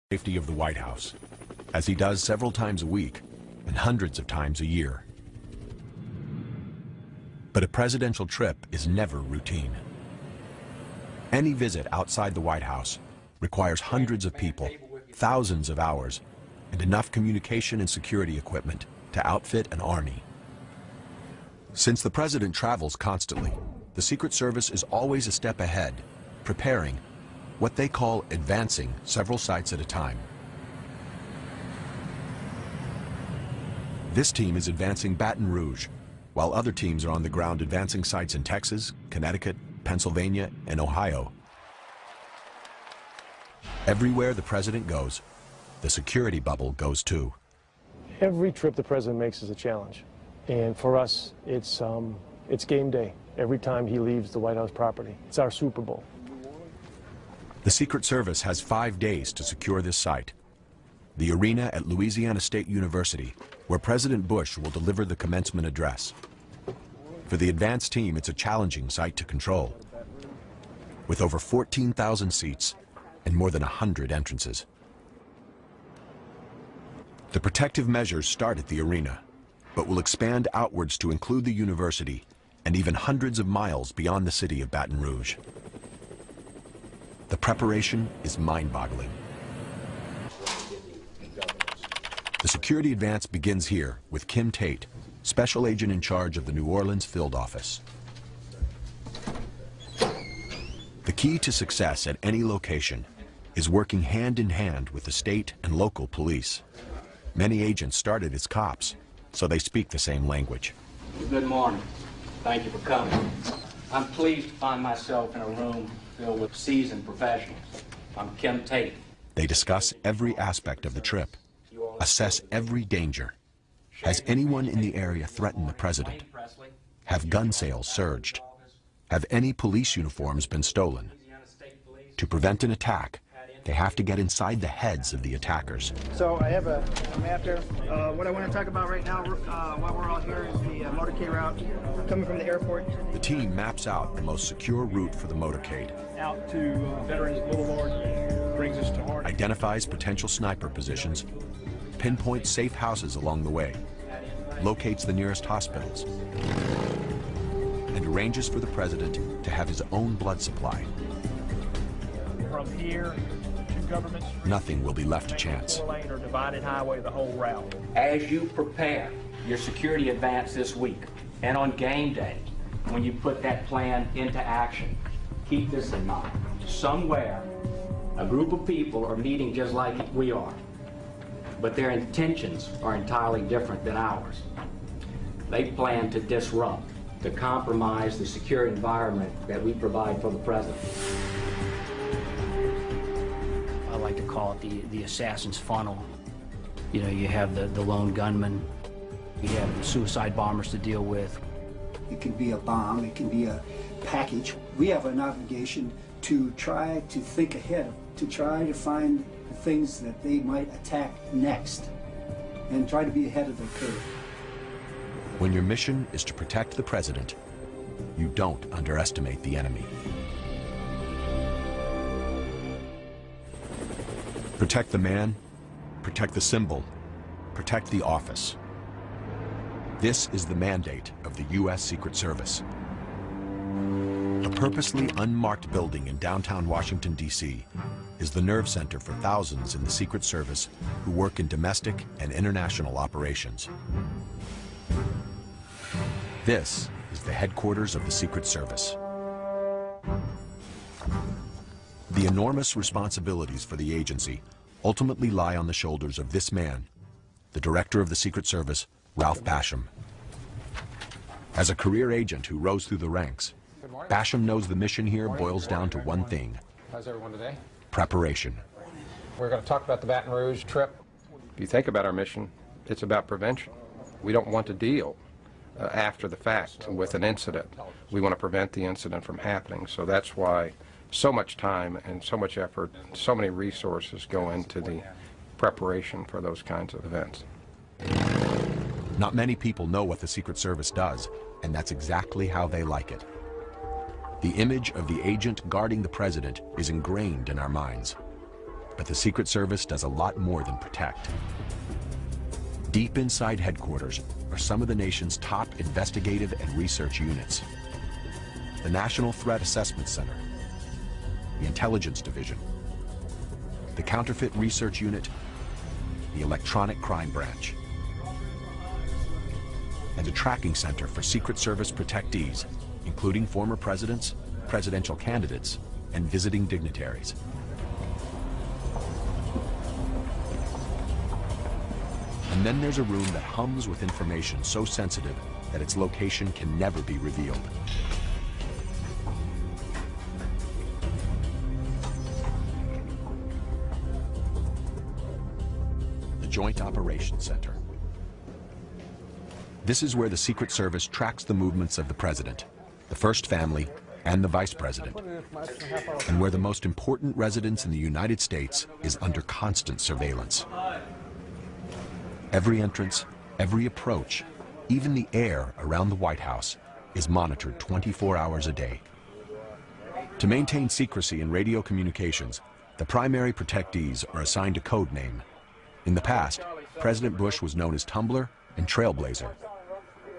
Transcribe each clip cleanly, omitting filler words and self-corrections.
Safety of the White House, as he does several times a week and hundreds of times a year. But a presidential trip is never routine. Any visit outside the White House requires hundreds of people, thousands of hours, and enough communication and security equipment to outfit an army. Since the president travels constantly, the Secret Service is always a step ahead, preparing what they call advancing several sites at a time. This team is advancing Baton Rouge, while other teams are on the ground advancing sites in Texas, Connecticut, Pennsylvania, and Ohio. Everywhere the president goes, the security bubble goes too. Every trip the president makes is a challenge. And for us, it's game day every time he leaves the White House property. It's our Super Bowl. The Secret Service has 5 days to secure this site, the arena at Louisiana State University, where President Bush will deliver the commencement address. For the advanced team, it's a challenging site to control, with over 14,000 seats and more than 100 entrances. The protective measures start at the arena, but will expand outwards to include the university and even hundreds of miles beyond the city of Baton Rouge. The preparation is mind-boggling. The security advance begins here with Kim Tate, special agent in charge of the New Orleans field office. The key to success at any location is working hand in hand with the state and local police. Many agents started as cops, so they speak the same language. Good morning. Thank you for coming. I'm pleased to find myself in a room filled with seasoned professionals. I'm Kim Tate. They discuss every aspect of the trip, assess every danger. Has anyone in the area threatened the president? Have gun sales surged? Have any police uniforms been stolen? To prevent an attack, they have to get inside the heads of the attackers. So I have a map here. What I want to talk about right now, while we're all here, is the motorcade route coming from the airport. The team maps out the most secure route for the motorcade. Out to Veterans Boulevard, brings us to Harding. Identifies potential sniper positions, pinpoints safe houses along the way, locates the nearest hospitals, and arranges for the president to have his own blood supply. From here to Government Street, Nothing will be left to chance. 4-lane or divided highway the whole route. As you prepare your security advance this week, and on game day, when you put that plan into action, keep this in mind. Somewhere, a group of people are meeting just like we are, but their intentions are entirely different than ours. They plan to disrupt, to compromise the secure environment that we provide for the president. I like to call it the assassin's funnel. You know, you have the lone gunman, you have the suicide bombers to deal with. It can be a bomb, it can be a package. We have an obligation to try to think ahead, to try to find the things that they might attack next, and try to be ahead of the curve. When your mission is to protect the president, you don't underestimate the enemy. Protect the man, protect the symbol, protect the office. This is the mandate of the U.S. Secret Service. A purposely unmarked building in downtown Washington, D.C. is the nerve center for thousands in the Secret Service who work in domestic and international operations. This is the headquarters of the Secret Service. The enormous responsibilities for the agency ultimately lie on the shoulders of this man, the director of the Secret Service, Ralph Basham. As a career agent who rose through the ranks, Basham knows the mission here boils down to one thing: how's everyone today? Preparation. We're going to talk about the Baton Rouge trip. If you think about our mission, it's about prevention. We don't want to deal after the fact with an incident. We want to prevent the incident from happening. So that's why so much time and so much effort, so many resources go into the preparation for those kinds of events. Not many people know what the Secret Service does, and that's exactly how they like it. The image of the agent guarding the president is ingrained in our minds. But the Secret Service does a lot more than protect. Deep inside headquarters are some of the nation's top investigative and research units. The National Threat Assessment Center, the Intelligence Division, the Counterfeit Research Unit, the Electronic Crime Branch, and a tracking center for Secret Service protectees, including former presidents, presidential candidates, and visiting dignitaries. And then there's a room that hums with information so sensitive that its location can never be revealed. The Joint Operations Center. This is where the Secret Service tracks the movements of the president, the first family, and the vice president, and where the most important residence in the United States is under constant surveillance. Every entrance, every approach, even the air around the White House is monitored 24 hours a day. To maintain secrecy in radio communications, the primary protectees are assigned a code name. In the past, President Bush was known as Tumbler and Trailblazer.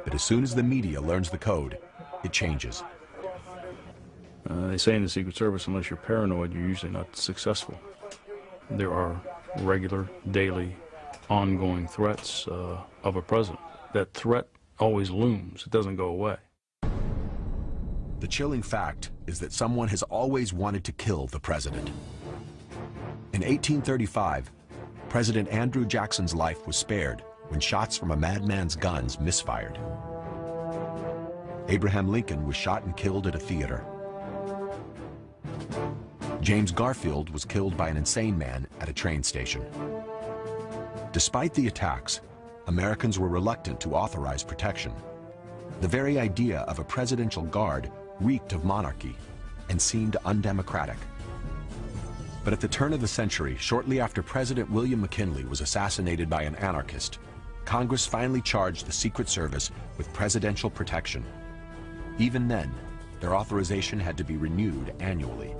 But as soon as the media learns the code, it changes. They say in the Secret Service, unless you're paranoid, you're usually not successful. There are regular, daily, ongoing threats of a president. That threat always looms. It doesn't go away. The chilling fact is that someone has always wanted to kill the president. In 1835, President Andrew Jackson's life was spared when shots from a madman's guns misfired. Abraham Lincoln was shot and killed at a theater. James Garfield was killed by an insane man at a train station. Despite the attacks, Americans were reluctant to authorize protection. The very idea of a presidential guard reeked of monarchy and seemed undemocratic. But at the turn of the century, shortly after President William McKinley was assassinated by an anarchist, Congress finally charged the Secret Service with presidential protection. Even then, their authorization had to be renewed annually.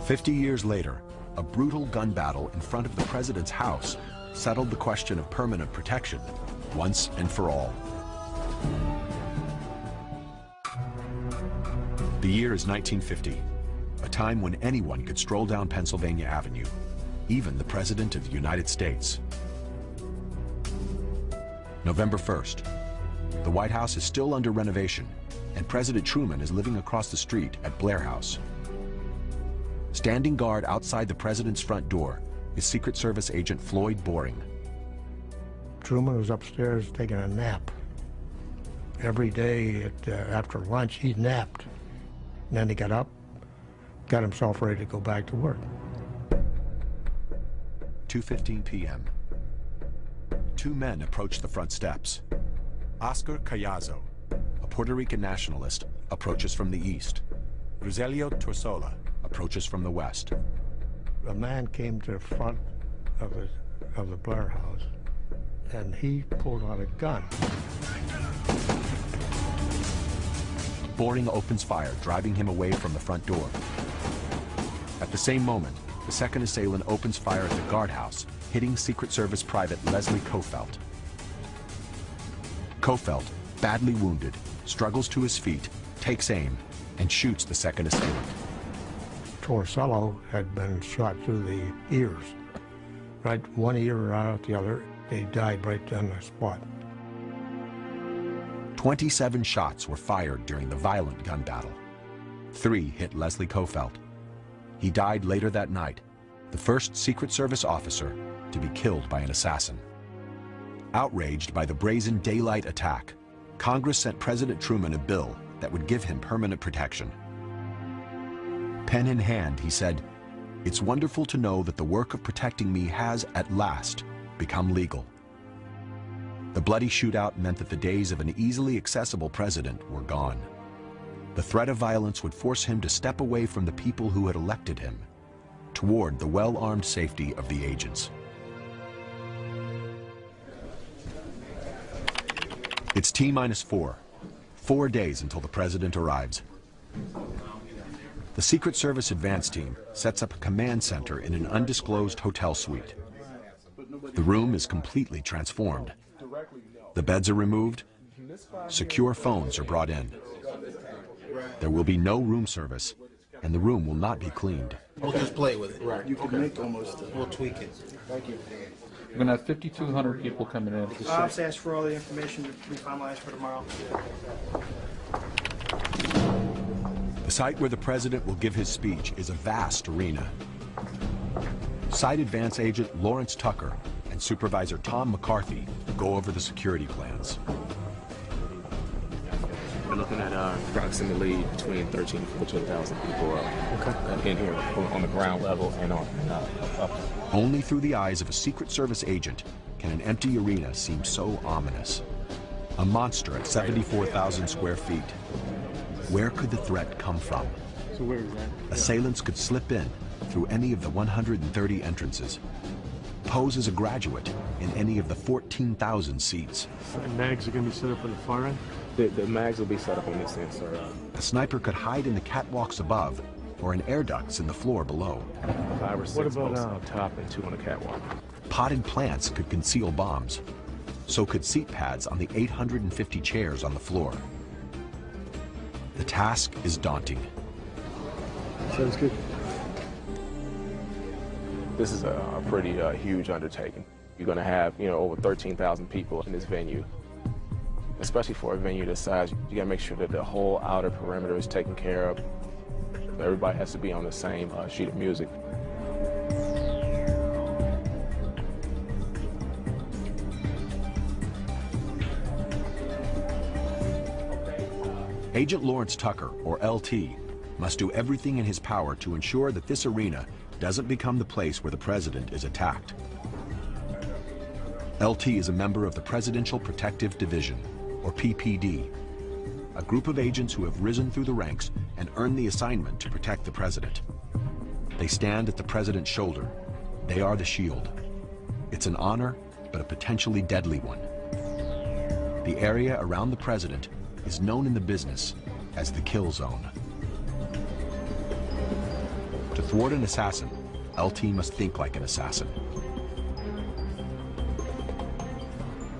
50 years later, a brutal gun battle in front of the president's house settled the question of permanent protection once and for all. The year is 1950, a time when anyone could stroll down Pennsylvania Avenue, even the President of the United States. November 1st, the White House is still under renovation, and President Truman is living across the street at Blair House. Standing guard outside the president's front door is Secret Service agent Floyd Boring. Truman was upstairs taking a nap. Every day after lunch, he napped. And then he got up, got himself ready to go back to work. 2:15 p.m. Two men approach the front steps. Oscar Callazo, a Puerto Rican nationalist, approaches from the east. Rogelio Torsola approaches from the west. A man came to the front of the Blair House, and he pulled out a gun. Boring opens fire, driving him away from the front door. At the same moment, the second assailant opens fire at the guardhouse, hitting Secret Service Private Leslie Kofelt. Kofelt, badly wounded, struggles to his feet, takes aim, and shoots the second assailant. Torsello had been shot through the ears, right one ear right out the other. He died right on the spot. 27 shots were fired during the violent gun battle. 3 hit Leslie Kofelt. He died later that night, the first Secret Service officer to be killed by an assassin. Outraged by the brazen daylight attack, Congress sent President Truman a bill that would give him permanent protection. Pen in hand, he said, "It's wonderful to know that the work of protecting me has, at last, become legal." The bloody shootout meant that the days of an easily accessible president were gone. The threat of violence would force him to step away from the people who had elected him, toward the well-armed safety of the agents. It's T-4, 4 days until the president arrives. The Secret Service advance team sets up a command center in an undisclosed hotel suite. The room is completely transformed. The beds are removed. Secure phones are brought in. There will be no room service, and the room will not be cleaned. We'll just play with it. Right. You can make almost, we'll tweak it. Thank you. We're going to have 5,200 people coming in. I'll just ask for all the information to be finalized for tomorrow. The site where the president will give his speech is a vast arena. Site Advance Agent Lawrence Tucker and Supervisor Tom McCarthy go over the security plans. We're looking at approximately between 13,000 and 14,000 people in here on the ground level and on up. Only through the eyes of a Secret Service agent can an empty arena seem so ominous. A monster at 74,000 square feet. Where could the threat come from? So where is that? Assailants could slip in through any of the 130 entrances. Pose as a graduate in any of the 14,000 seats. And mags are going to be set up on the far end? The mags will be set up on this end, sir. A sniper could hide in the catwalks above or in air ducts in the floor below. 5 or 6 posts up top and 2 on the catwalk. Potted plants could conceal bombs. So could seat pads on the 850 chairs on the floor. The task is daunting. Sounds good. This is a pretty huge undertaking. You're going to have, over 13,000 people in this venue. Especially for a venue this size, you got to make sure that the whole outer perimeter is taken care of. Everybody has to be on the same sheet of music. Agent Lawrence Tucker, or LT, must do everything in his power to ensure that this arena doesn't become the place where the president is attacked. LT is a member of the Presidential Protective Division, or PPD, a group of agents who have risen through the ranks and earned the assignment to protect the president. They stand at the president's shoulder. They are the shield. It's an honor, but a potentially deadly one. The area around the president is known in the business as the kill zone. To thwart an assassin, LT must think like an assassin.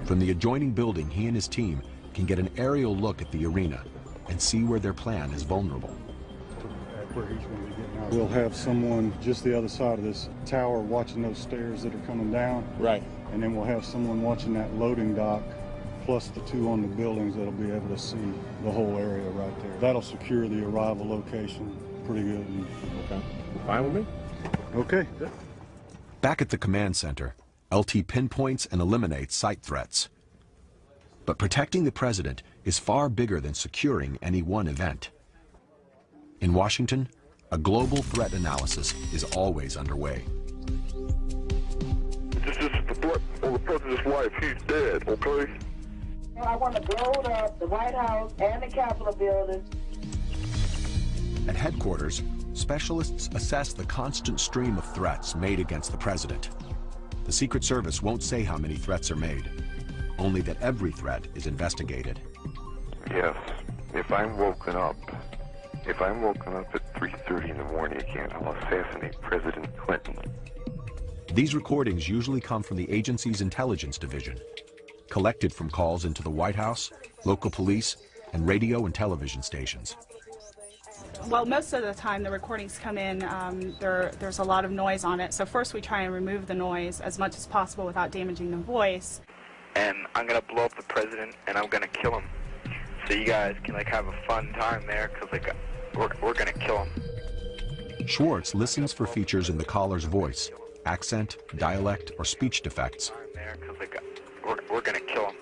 From the adjoining building, he and his team can get an aerial look at the arena and see where their plan is vulnerable. We'll have someone just the other side of this tower watching those stairs that are coming down. Right. And then we'll have someone watching that loading dock, plus the 2 on the buildings that'll be able to see the whole area right there. That'll secure the arrival location pretty good. Okay. Fine with me? Okay. Good. Back at the command center, LT pinpoints and eliminates site threats. But protecting the president is far bigger than securing any one event. In Washington, a global threat analysis is always underway. This is the threat on the president's life. He's dead, okay? I want to blow up the White House and the Capitol building. At headquarters, specialists assess the constant stream of threats made against the president. The Secret Service won't say how many threats are made, only that every threat is investigated. Yes, if I'm woken up at 3:30 in the morning again, I'll assassinate President Clinton. These recordings usually come from the agency's intelligence division, collected from calls into the White House, local police, and radio and television stations. Well, most of the time the recordings come in, there's a lot of noise on it. So first we try and remove the noise as much as possible without damaging the voice. And I'm going to blow up the president and I'm going to kill him. So you guys can have a fun time there because we're going to kill him. Schwartz listens for features in the caller's voice, accent, dialect, or speech defects. We're going to kill him.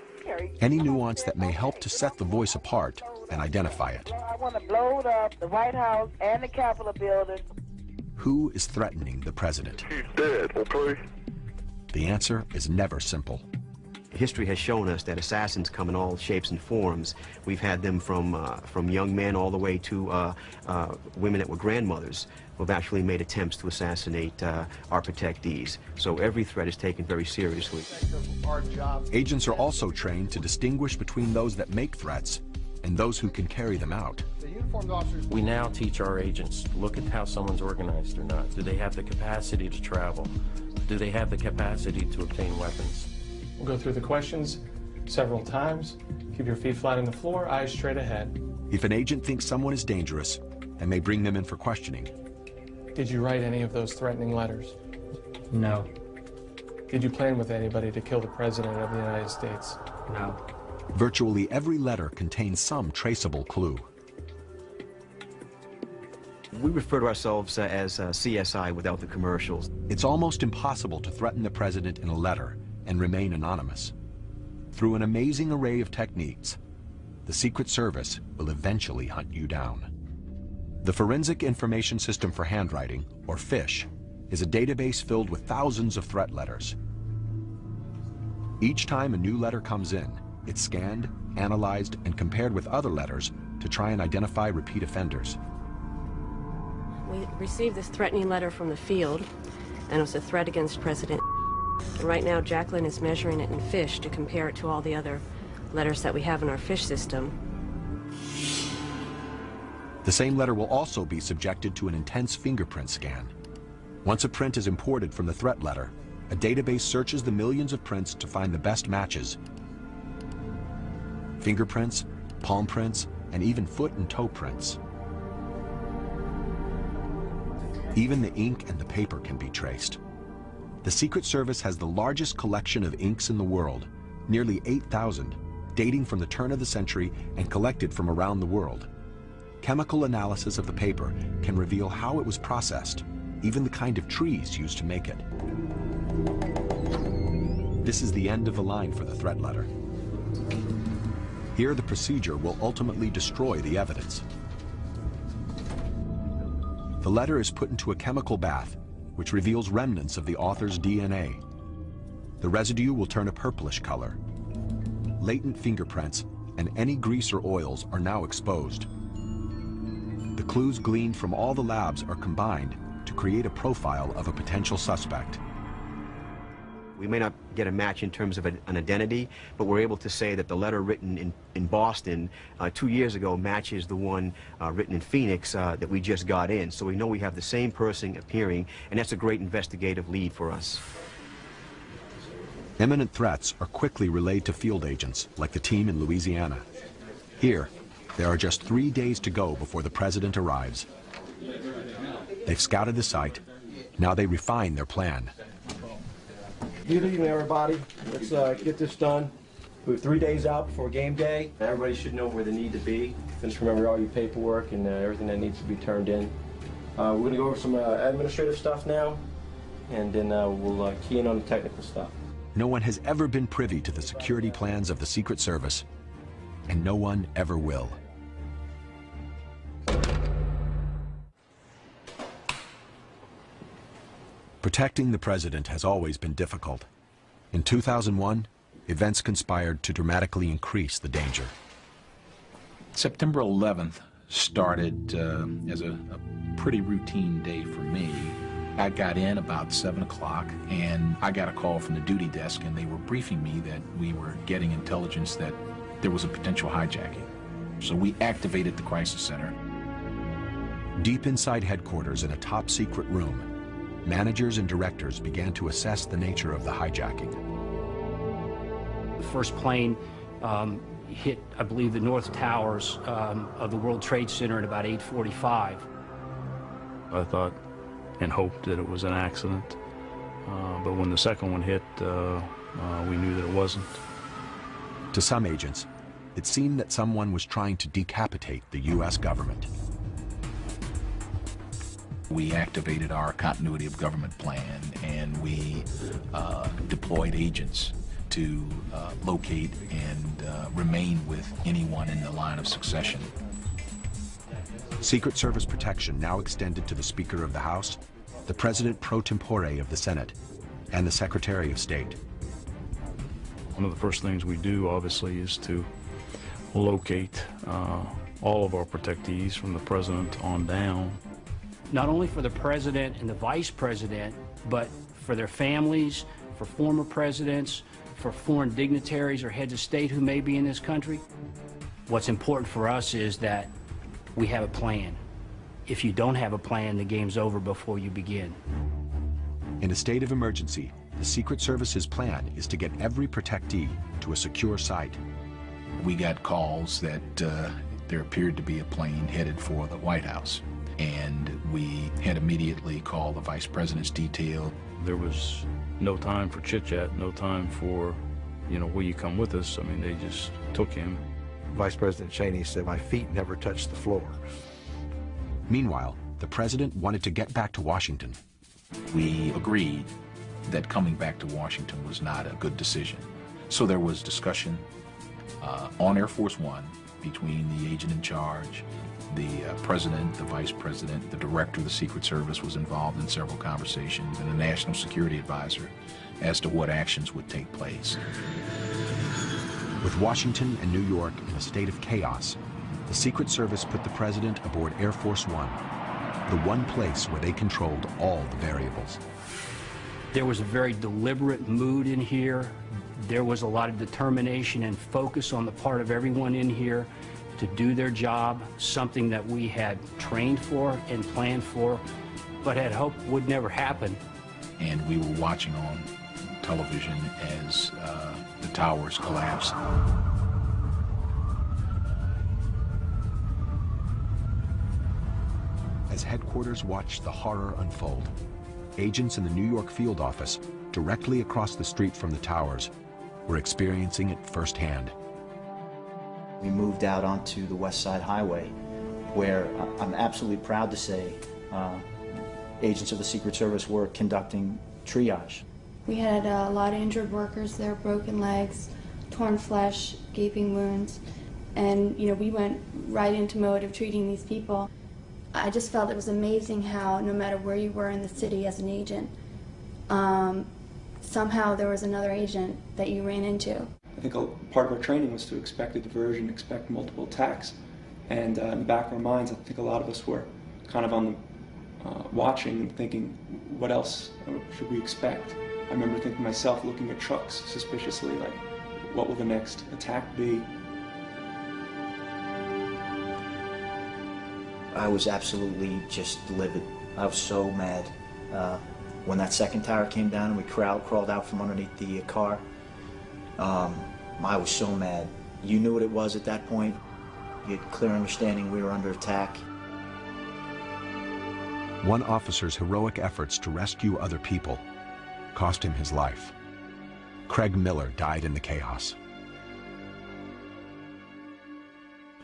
Any nuance that may help to set the voice apart and identify it. I want to blow up the White House and the Capitol building. Who is threatening the president? He's dead, okay? The answer is never simple. History has shown us that assassins come in all shapes and forms. We've had them from young men all the way to women that were grandmothers who have actually made attempts to assassinate our protectees. So every threat is taken very seriously. Agents are also trained to distinguish between those that make threats and those who can carry them out. uniformed officers. We now teach our agents, look at how someone's organized or not. Do they have the capacity to travel? Do they have the capacity to obtain weapons? We'll go through the questions several times. Keep your feet flat on the floor, eyes straight ahead. If an agent thinks someone is dangerous, they may bring them in for questioning. Did you write any of those threatening letters? No. Did you plan with anybody to kill the President of the United States? No. Virtually every letter contains some traceable clue. We refer to ourselves as CSI without the commercials. It's almost impossible to threaten the President in a letter and remain anonymous. Through an amazing array of techniques, the Secret Service will eventually hunt you down. The Forensic Information System for Handwriting, or FISH, is a database filled with thousands of threat letters. Each time a new letter comes in, it's scanned, analyzed, and compared with other letters to try and identify repeat offenders. We received this threatening letter from the field, and it was a threat against President. And right now, Jacqueline is measuring it in FISH to compare it to all the other letters that we have in our FISH system. The same letter will also be subjected to an intense fingerprint scan. Once a print is imported from the threat letter, a database searches the millions of prints to find the best matches. Fingerprints, palm prints, and even foot and toe prints. Even the ink and the paper can be traced. The Secret Service has the largest collection of inks in the world, nearly 8,000, dating from the turn of the century and collected from around the world. Chemical analysis of the paper can reveal how it was processed, even the kind of trees used to make it. This is the end of the line for the threat letter. Here, the procedure will ultimately destroy the evidence. The letter is put into a chemical bath, which reveals remnants of the author's DNA. The residue will turn a purplish color. Latent fingerprints and any grease or oils are now exposed. The clues gleaned from all the labs are combined to create a profile of a potential suspect. We may not get a match in terms of an identity, but we're able to say that the letter written in Boston 2 years ago matches the one written in Phoenix that we just got in. So we know we have the same person appearing, and that's a great investigative lead for us. Imminent threats are quickly relayed to field agents, like the team in Louisiana. Here, there are just 3 days to go before the President arrives. They've scouted the site. Now they refine their plan. Good evening, everybody. Let's get this done. We're 3 days out before game day. Everybody should know where they need to be. Just remember all your paperwork and everything that needs to be turned in. We're going to go over some administrative stuff now, and then we'll key in on the technical stuff. No one has ever been privy to the security plans of the Secret Service, and no one ever will. Protecting the President has always been difficult. In 2001, events conspired to dramatically increase the danger. September 11th started as a pretty routine day for me. I got in about 7 o'clock, and I got a call from the duty desk, and they were briefing me that we were getting intelligence that there was a potential hijacking. So we activated the crisis center. Deep inside headquarters in a top-secret room, managers and directors began to assess the nature of the hijacking. The first plane hit, I believe, the north towers of the World Trade Center at about 8:45. I thought and hoped that it was an accident, but when the second one hit, we knew that it wasn't. To some agents, it seemed that someone was trying to decapitate the U.S. government. We activated our continuity of government plan, and we deployed agents to locate and remain with anyone in the line of succession. Secret Service protection now extended to the Speaker of the House, the President pro tempore of the Senate, and the Secretary of State. One of the first things we do, obviously, is to locate all of our protectees from the President on down. Not only for the President and the Vice President, but for their families, for former presidents, for foreign dignitaries or heads of state who may be in this country. What's important for us is that we have a plan. If you don't have a plan, the game's over before you begin. In a state of emergency, the Secret Service's plan is to get every protectee to a secure site. We got calls that there appeared to be a plane headed for the White House, and we had immediately called the Vice President's detail. There was no time for chit-chat, no time for, you know, will you come with us? I mean, they just took him. Vice President Cheney said, my feet never touched the floor. Meanwhile, the president wanted to get back to Washington. We agreed that coming back to Washington was not a good decision. So there was discussion on Air Force One between the agent in charge, the president, the vice president, the director of the Secret Service was involved in several conversations, and the national security advisor as to what actions would take place. With Washington and New York in a state of chaos, the Secret Service put the president aboard Air Force One, the one place where they controlled all the variables. There was a very deliberate mood in here. There was a lot of determination and focus on the part of everyone in here to do their job, something that we had trained for and planned for, but had hoped would never happen. And we were watching on television as the towers collapsed. As headquarters watched the horror unfold, agents in the New York field office, directly across the street from the towers, were experiencing it firsthand. We moved out onto the West Side Highway, where I'm absolutely proud to say agents of the Secret Service were conducting triage. We had a lot of injured workers there, broken legs, torn flesh, gaping wounds, and we went right into mode of treating these people. I just felt it was amazing how no matter where you were in the city as an agent, somehow there was another agent that you ran into. I think part of our training was to expect a diversion, expect multiple attacks, and in the back of our minds, I think a lot of us were kind of on the watching and thinking, what else should we expect? I remember thinking myself, looking at trucks suspiciously, like, what will the next attack be? I was absolutely just livid. I was so mad. When that second tower came down and we crawled out from underneath the car, I was so mad. You knew what it was at that point. You had clear understanding we were under attack. One officer's heroic efforts to rescue other people cost him his life. Craig Miller died in the chaos.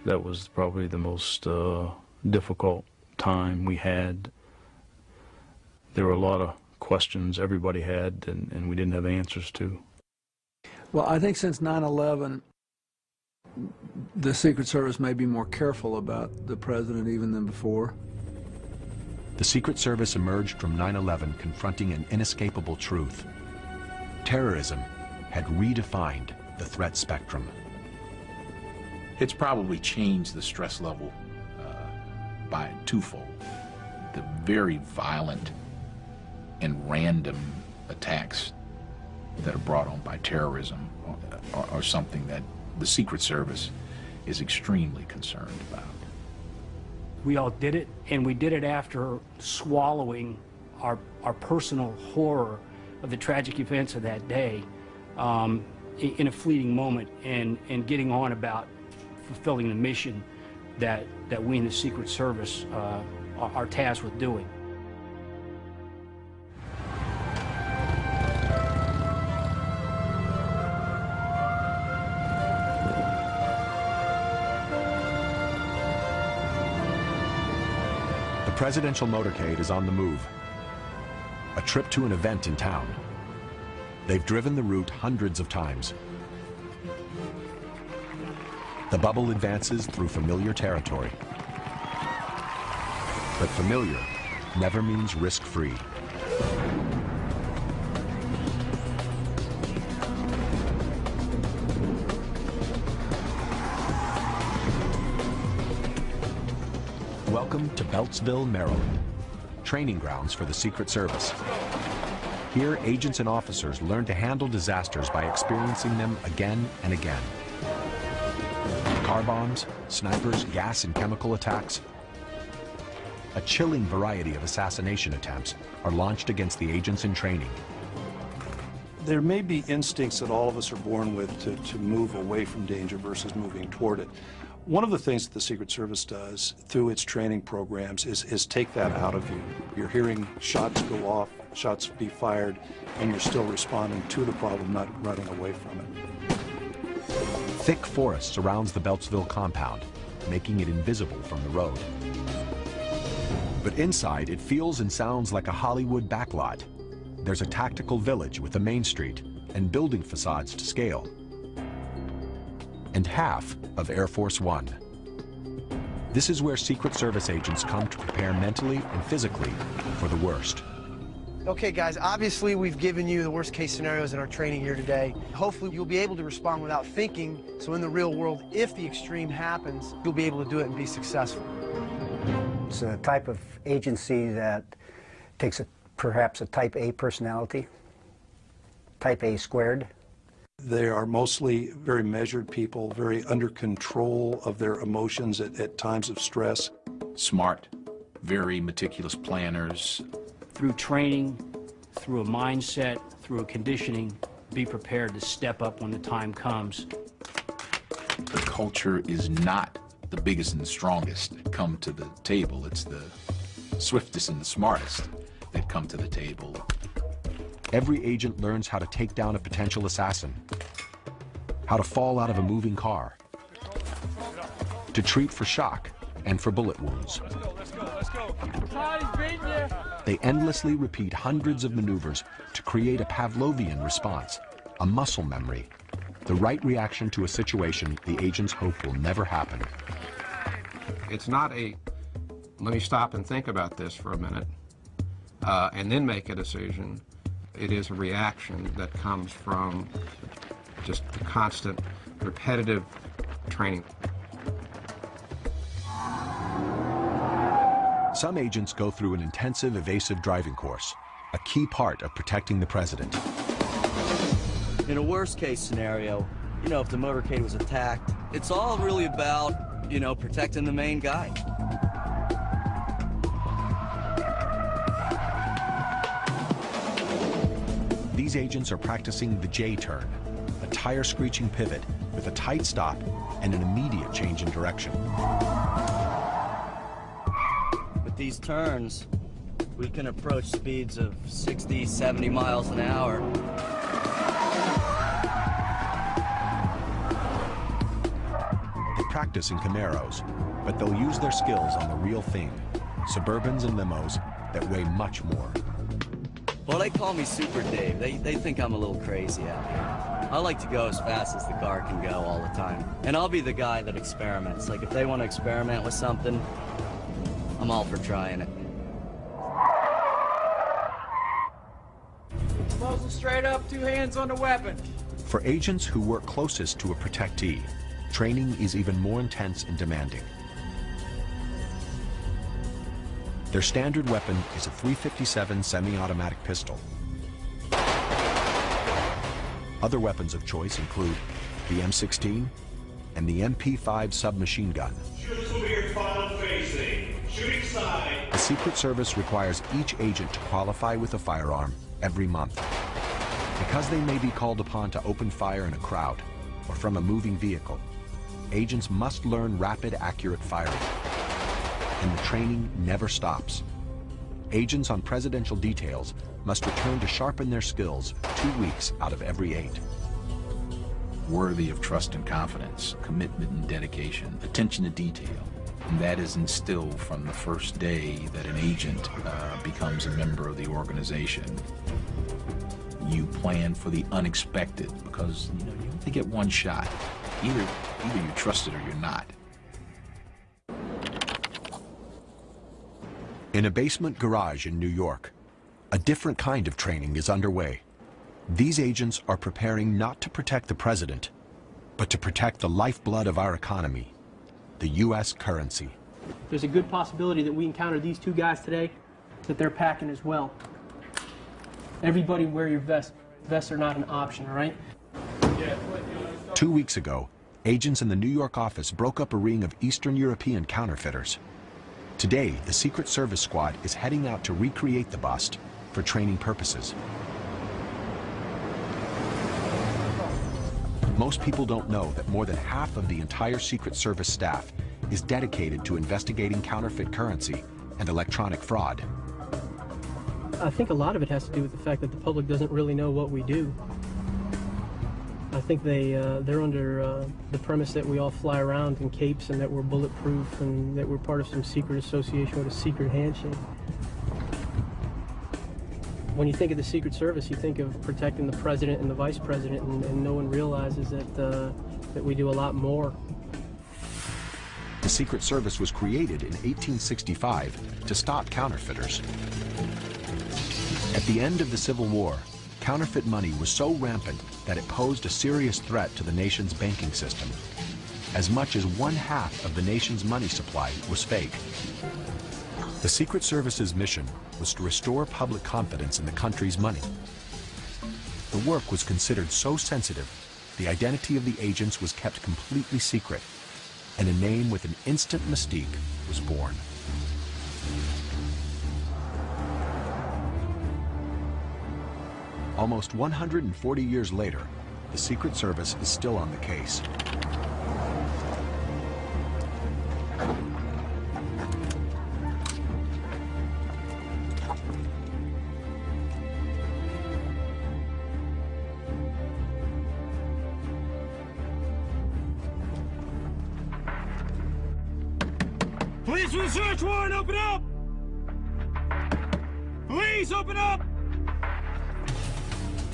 That was probably the most difficult time we had. There were a lot of questions everybody had and we didn't have answers to. Well, I think since 9/11, the Secret Service may be more careful about the president even than before. The Secret Service emerged from 9/11 confronting an inescapable truth. Terrorism had redefined the threat spectrum. It's probably changed the stress level by twofold. The very violent and random attacks that are brought on by terrorism are something that the Secret Service is extremely concerned about. We all did it, and we did it after swallowing our personal horror of the tragic events of that day in a fleeting moment and getting on about fulfilling the mission that we in the Secret Service are tasked with doing. The presidential motorcade is on the move. A trip to an event in town. They've driven the route hundreds of times. The bubble advances through familiar territory. But familiar never means risk-free. Welcome to Beltsville, Maryland, training grounds for the Secret Service. Here, agents and officers learn to handle disasters by experiencing them again and again. car bombs, snipers, gas and chemical attacks. A chilling variety of assassination attempts are launched against the agents in training. There may be instincts that all of us are born with to move away from danger versus moving toward it. One of the things that the Secret Service does through its training programs is take that out of you. You're hearing shots go off, shots be fired, and you're still responding to the problem, not running away from it. Thick forest surrounds the Beltsville compound, making it invisible from the road. But inside, it feels and sounds like a Hollywood backlot. There's a tactical village with a main street and building facades to scale. And half of Air Force One. This is where Secret Service agents come to prepare mentally and physically for the worst. Okay, guys, obviously we've given you the worst case scenarios in our training here today. Hopefully you'll be able to respond without thinking, so in the real world, if the extreme happens, you'll be able to do it and be successful. It's a type of agency that takes perhaps a type A personality, type A squared. They are mostly very measured people, very under control of their emotions at times of stress. Smart, very meticulous planners. Through training, through a mindset, through a conditioning, be prepared to step up when the time comes. The culture is not the biggest and the strongest that come to the table. It's the swiftest and the smartest that come to the table. Every agent learns how to take down a potential assassin, how to fall out of a moving car, to treat for shock and for bullet wounds. They endlessly repeat hundreds of maneuvers to create a Pavlovian response, a muscle memory, the right reaction to a situation the agents hope will never happen. It's not a, let me stop and think about this for a minute, and then make a decision. It is a reaction that comes from just the constant, repetitive training. Some agents go through an intensive evasive driving course, a key part of protecting the president. In a worst case scenario, you know, if the motorcade was attacked, it's all really about, you know, protecting the main guy. These agents are practicing the J-turn, a tire-screeching pivot with a tight stop and an immediate change in direction. With these turns, we can approach speeds of 60, 70 miles an hour. They practice in Camaros, but they'll use their skills on the real thing, Suburbans and limos that weigh much more. Well, they call me Super Dave. They think I'm a little crazy out here. I like to go as fast as the car can go all the time. And I'll be the guy that experiments. Like, if they want to experiment with something, I'm all for trying it. Muzzle straight up, 2 hands on the weapon. For agents who work closest to a protectee, training is even more intense and demanding. Their standard weapon is a .357 semi-automatic pistol. Other weapons of choice include the M16 and the MP5 submachine gun. Shooters will be your final facing. Shooting side. The Secret Service requires each agent to qualify with a firearm every month. Because they may be called upon to open fire in a crowd or from a moving vehicle, agents must learn rapid, accurate firing. And the training never stops. Agents on presidential details must return to sharpen their skills 2 weeks out of every 8. Worthy of trust and confidence, commitment and dedication, attention to detail. And that is instilled from the first day that an agent becomes a member of the organization. You plan for the unexpected because, you know, you only get one shot. Either you trust it or you're not. In a basement garage in New York, a different kind of training is underway. These agents are preparing not to protect the president, but to protect the lifeblood of our economy, the U.S. currency. There's a good possibility that we encounter these 2 guys today, that they're packing as well. Everybody wear your vest. Vests are not an option, all right? 2 weeks ago, agents in the New York office broke up a ring of Eastern European counterfeiters. Today, the Secret Service squad is heading out to recreate the bust for training purposes. Most people don't know that more than half of the entire Secret Service staff is dedicated to investigating counterfeit currency and electronic fraud. I think a lot of it has to do with the fact that the public doesn't really know what we do. I think they're under the premise that we all fly around in capes and that we're bulletproof and that we're part of some secret association with a secret handshake. When you think of the Secret Service, you think of protecting the president and the vice president, and no one realizes that we do a lot more. The Secret Service was created in 1865 to stop counterfeiters. At the end of the Civil War, counterfeit money was so rampant that it posed a serious threat to the nation's banking system. As much as 1/2 of the nation's money supply was fake. The Secret Service's mission was to restore public confidence in the country's money. The work was considered so sensitive, the identity of the agents was kept completely secret, and a name with an instant mystique was born. Almost 140 years later, the Secret Service is still on the case. Police with a search warrant, open up! Police, open up!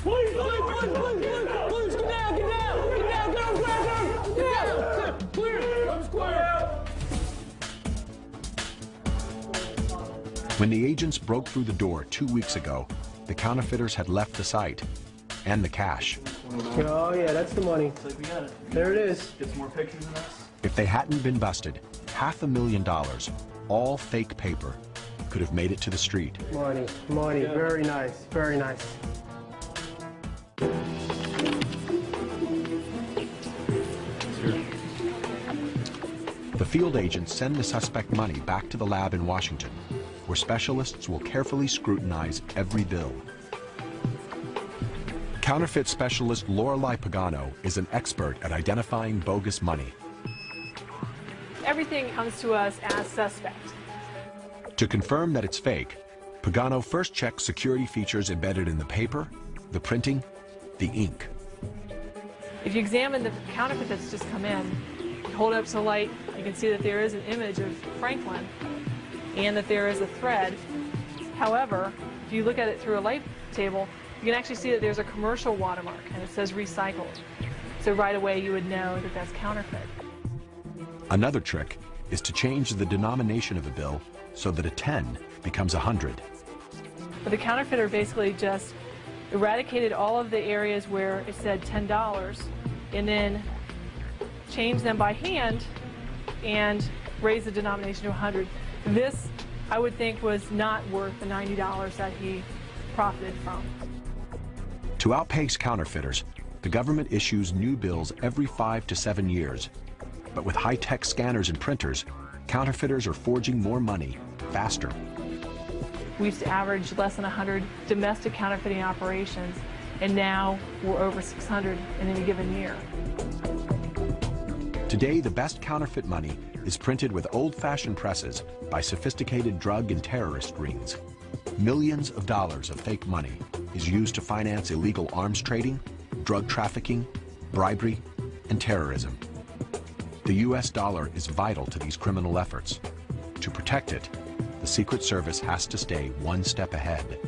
Please, please, get down, get down, get down, get down, clear, I'm square. When the agents broke through the door 2 weeks ago, the counterfeiters had left the site and the cash. Oh yeah, that's the money. We got it. There it is. Get some more pictures of us. If they hadn't been busted, $500,000, all fake paper, could have made it to the street. Money, money, very nice, very nice. The field agents send the suspect money back to the lab in Washington, where specialists will carefully scrutinize every bill. Counterfeit specialist Lorelei Pagano is an expert at identifying bogus money. Everything comes to us as suspect. To confirm that it's fake, Pagano first checks security features embedded in the paper, the printing, the ink. If you examine the counterfeit that's just come in, you hold it up to the light, you can see that there is an image of Franklin and that there is a thread. However, if you look at it through a light table, you can actually see that there's a commercial watermark and it says recycled. So right away you would know that that's counterfeit. Another trick is to change the denomination of a bill so that a 10 becomes 100. But the counterfeiter basically just eradicated all of the areas where it said $10 and then changed them by hand and raised the denomination to 100. This, I would think, was not worth the $90 that he profited from. To outpace counterfeiters, the government issues new bills every 5 to 7 years. But with high-tech scanners and printers, counterfeiters are forging more money faster. We used to average less than 100 domestic counterfeiting operations, and now we're over 600 in any given year. Today, the best counterfeit money is printed with old-fashioned presses by sophisticated drug and terrorist rings. Millions of dollars of fake money is used to finance illegal arms trading, drug trafficking, bribery, and terrorism. The U.S. dollar is vital to these criminal efforts. To protect it, the Secret Service has to stay one step ahead.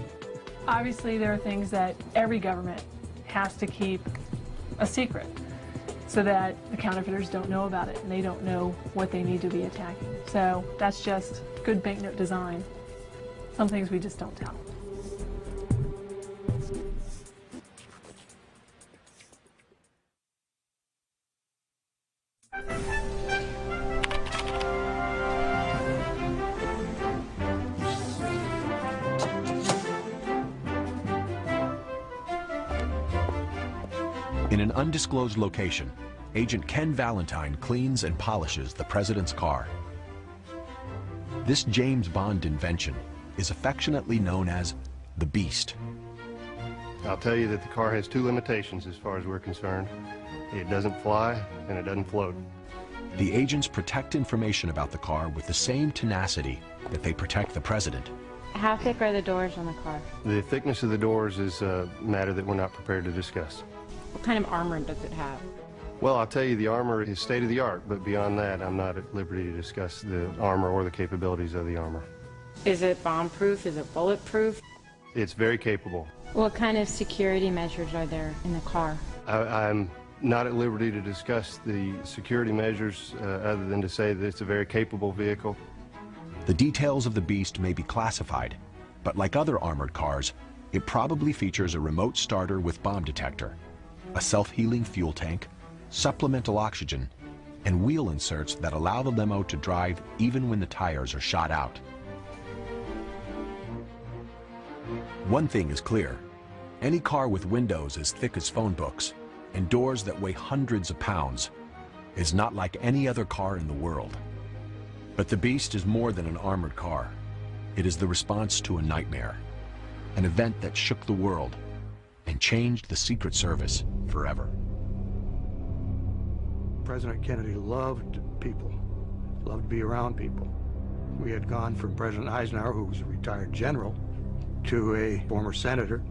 Obviously, there are things that every government has to keep a secret so that the counterfeiters don't know about it and they don't know what they need to be attacking. So that's just good banknote design. Some things we just don't tell. In an undisclosed location, Agent Ken Valentine cleans and polishes the president's car. This James Bond invention is affectionately known as the Beast. I'll tell you that the car has two limitations as far as we're concerned. It doesn't fly and it doesn't float. The agents protect information about the car with the same tenacity that they protect the president. How thick are the doors on the car? The thickness of the doors is a matter that we're not prepared to discuss. What kind of armor does it have? Well, I'll tell you the armor is state of the art, but beyond that, I'm not at liberty to discuss the armor or the capabilities of the armor. Is it bomb-proof? Is it bulletproof? It's very capable. What kind of security measures are there in the car? I'm not at liberty to discuss the security measures other than to say that it's a very capable vehicle. The details of the Beast may be classified, but like other armored cars, it probably features a remote starter with bomb detector, a self-healing fuel tank, supplemental oxygen, and wheel inserts that allow the limo to drive even when the tires are shot out. One thing is clear. Any car with windows as thick as phone books and doors that weigh hundreds of pounds is not like any other car in the world. But the Beast is more than an armored car. It is the response to a nightmare, an event that shook the world and changed the Secret Service forever. President Kennedy loved people, loved to be around people. We had gone from President Eisenhower, who was a retired general, to a former senator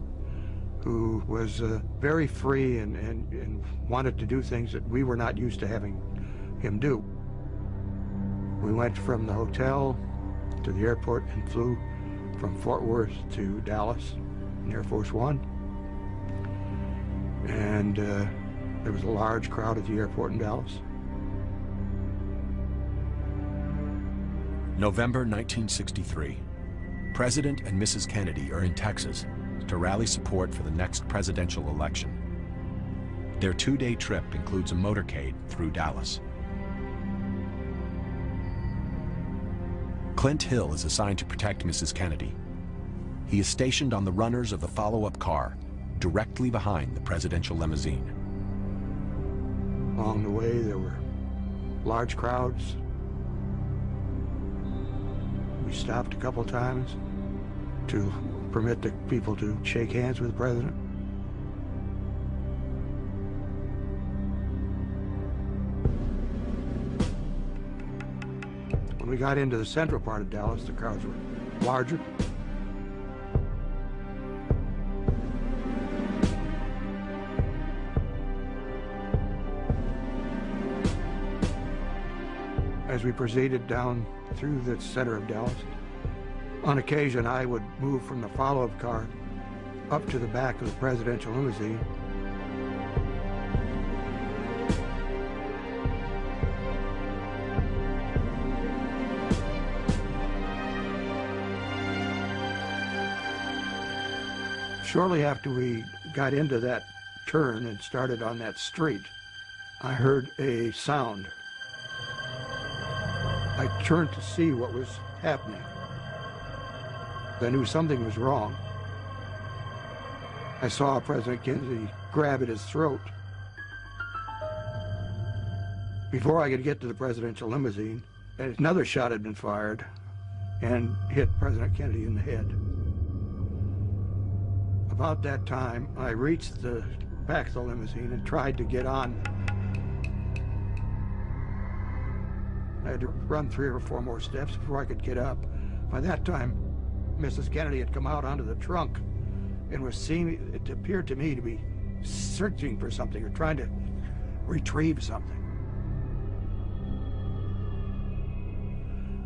who was very free and wanted to do things that we were not used to having him do. We went from the hotel to the airport and flew from Fort Worth to Dallas in Air Force One. And there was a large crowd at the airport in Dallas. November 1963. President and Mrs. Kennedy are in Texas to rally support for the next presidential election. Their two-day trip includes a motorcade through Dallas. Clint Hill is assigned to protect Mrs. Kennedy. He is stationed on the runners of the follow-up car, directly behind the presidential limousine. Along the way, there were large crowds. We stopped a couple times to permit the people to shake hands with the president. When we got into the central part of Dallas, the crowds were larger. As we proceeded down through the center of Dallas, on occasion I would move from the follow-up car up to the back of the presidential limousine. Shortly after we got into that turn and started on that street, I heard a sound. I turned to see what was happening. I knew something was wrong. I saw President Kennedy grab at his throat. Before I could get to the presidential limousine, another shot had been fired and hit President Kennedy in the head. About that time, I reached the back of the limousine and tried to get on. I had to run 3 or 4 more steps before I could get up. By that time, Mrs. Kennedy had come out onto the trunk and was seeing, it appeared to me to be searching for something or trying to retrieve something.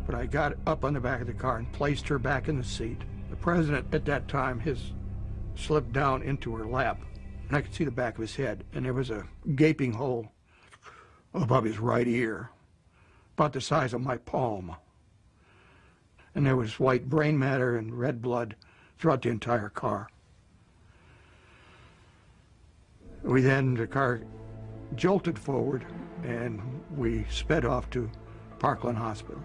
But I got up on the back of the car and placed her back in the seat. The president at that time, slipped down into her lap, and I could see the back of his head, and there was a gaping hole above his right ear, about the size of my palm. And there was white brain matter and red blood throughout the entire car. The car jolted forward, and we sped off to Parkland Hospital.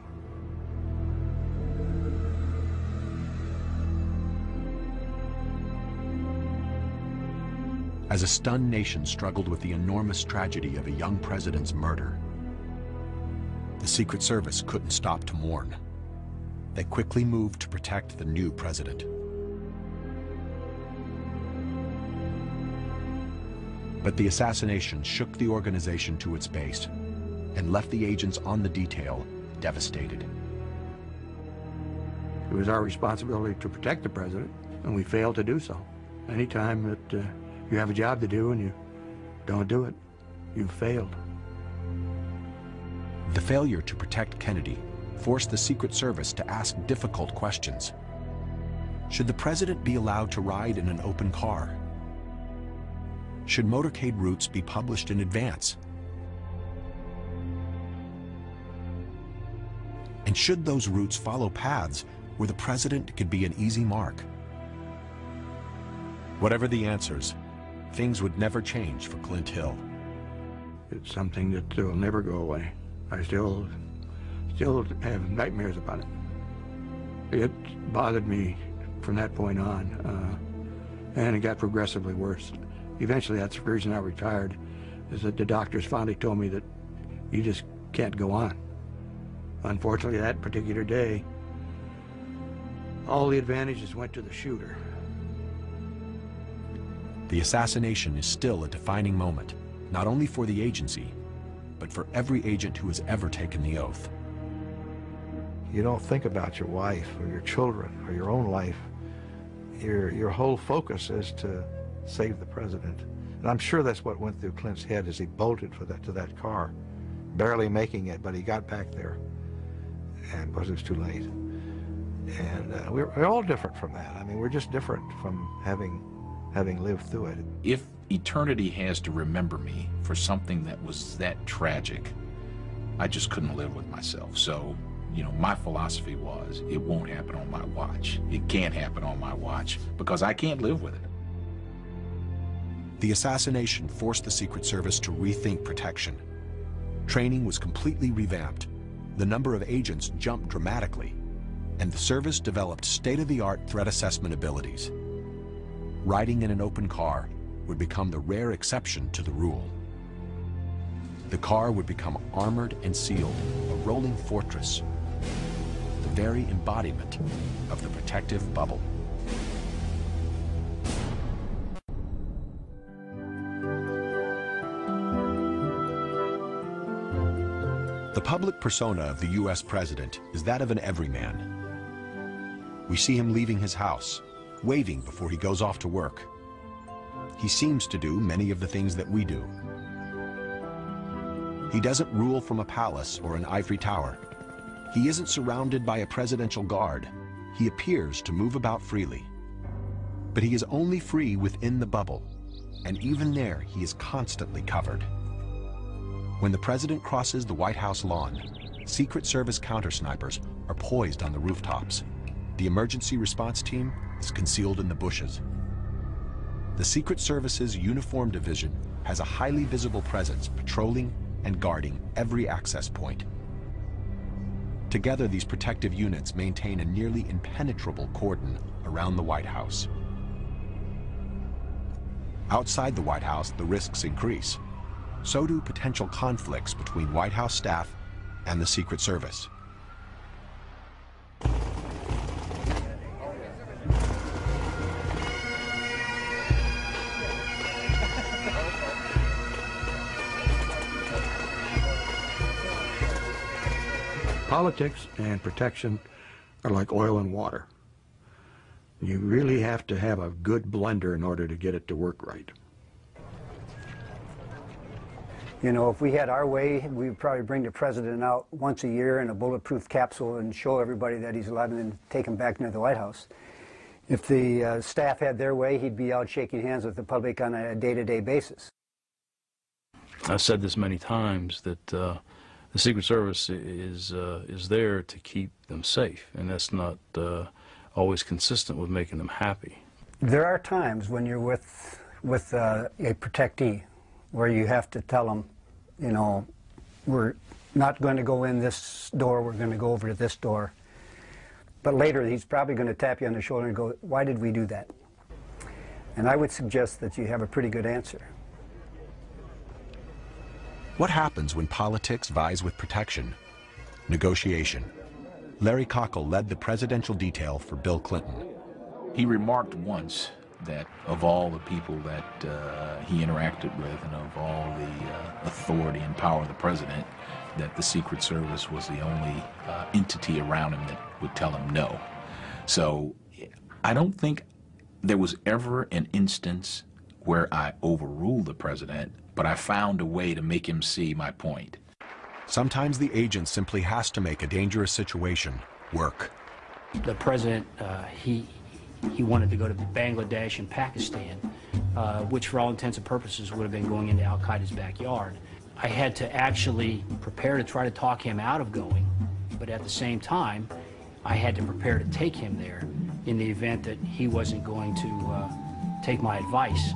as a stunned nation struggled with the enormous tragedy of a young president's murder. The Secret Service couldn't stop to mourn. They quickly moved to protect the new president. But the assassination shook the organization to its base and left the agents on the detail devastated. It was our responsibility to protect the president, and we failed to do so. Anytime that you have a job to do and you don't do it, you've failed. The failure to protect Kennedy forced the Secret Service to ask difficult questions. Should the president be allowed to ride in an open car? Should motorcade routes be published in advance? And should those routes follow paths where the president could be an easy mark? Whatever the answers, things would never change for Clint Hill. It's something that will never go away. I still have nightmares about it. It bothered me from that point on, and it got progressively worse. Eventually, that's the reason I retired, is that the doctors finally told me that you just can't go on. Unfortunately, that particular day, all the advantages went to the shooter. The assassination is still a defining moment, not only for the agency, but for every agent who has ever taken the oath. You don't think about your wife or your children or your own life. Your whole focus is to save the president. And I'm sure that's what went through Clint's head as he bolted to that car, barely making it, but he got back there, and because it was too late. And we're all different from that. I mean, we're just different from having lived through it. If eternity has to remember me for something that was that tragic, I just couldn't live with myself. So, you know, my philosophy was, it won't happen on my watch. It can't happen on my watch because I can't live with it. The assassination forced the Secret Service to rethink protection. Training was completely revamped. The number of agents jumped dramatically, and the service developed state-of-the-art threat assessment abilities. Riding in an open car would become the rare exception to the rule. The car would become armored and sealed, a rolling fortress, the very embodiment of the protective bubble. The public persona of the U.S. president is that of an everyman. We see him leaving his house, waving before he goes off to work. He seems to do many of the things that we do. He doesn't rule from a palace or an ivory tower. He isn't surrounded by a presidential guard. He appears to move about freely. But he is only free within the bubble, and even there he is constantly covered. When the president crosses the White House lawn, Secret Service counter-snipers are poised on the rooftops. The emergency response team is concealed in the bushes. The Secret Service's Uniform Division has a highly visible presence patrolling and guarding every access point. Together, these protective units maintain a nearly impenetrable cordon around the White House. Outside the White House, the risks increase. So do potential conflicts between White House staff and the Secret Service. Politics and protection are like oil and water. You really have to have a good blender in order to get it to work right. You know, if we had our way, we'd probably bring the president out once a year in a bulletproof capsule and show everybody that he's alive and then take him back near the White House. If the staff had their way, he'd be out shaking hands with the public on a day-to-day basis. I've said this many times that the Secret Service is there to keep them safe, and that's not always consistent with making them happy. There are times when you're with a protectee where you have to tell them, you know, we're not going to go in this door, we're going to go over to this door. But later he's probably going to tap you on the shoulder and go, why did we do that? And I would suggest that you have a pretty good answer. What happens when politics vies with protection? Negotiation. Larry Cockle led the presidential detail for Bill Clinton. He remarked once that of all the people that he interacted with and of all the authority and power of the president, that the Secret Service was the only entity around him that would tell him no. So I don't think there was ever an instance where I overruled the president, but I found a way to make him see my point. Sometimes the agent simply has to make a dangerous situation work. The president, he wanted to go to Bangladesh and Pakistan, which for all intents and purposes would have been going into Al-Qaeda's backyard. I had to actually prepare to try to talk him out of going, but at the same time, I had to prepare to take him there in the event that he wasn't going to take my advice.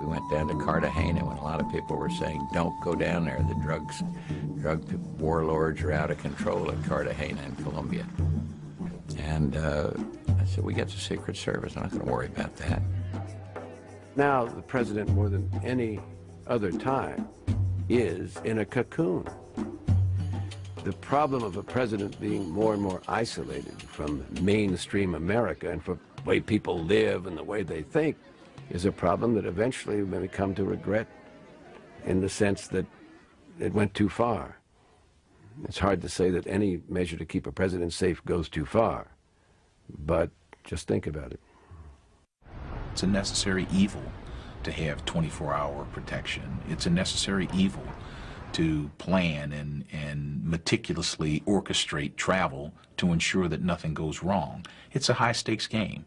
We went down to Cartagena when a lot of people were saying, don't go down there. The drug warlords are out of control at Cartagena in Colombia. And I said, we got the Secret Service. I'm not going to worry about that. Now, the president, more than any other time, is in a cocoon. The problem of a president being more and more isolated from mainstream America and from the way people live and the way they think is a problem that eventually we may come to regret, in the sense that it went too far. It's hard to say that any measure to keep a president safe goes too far, but just think about it. It's a necessary evil to have 24-hour protection. It's a necessary evil to plan and meticulously orchestrate travel to ensure that nothing goes wrong. It's a high-stakes game.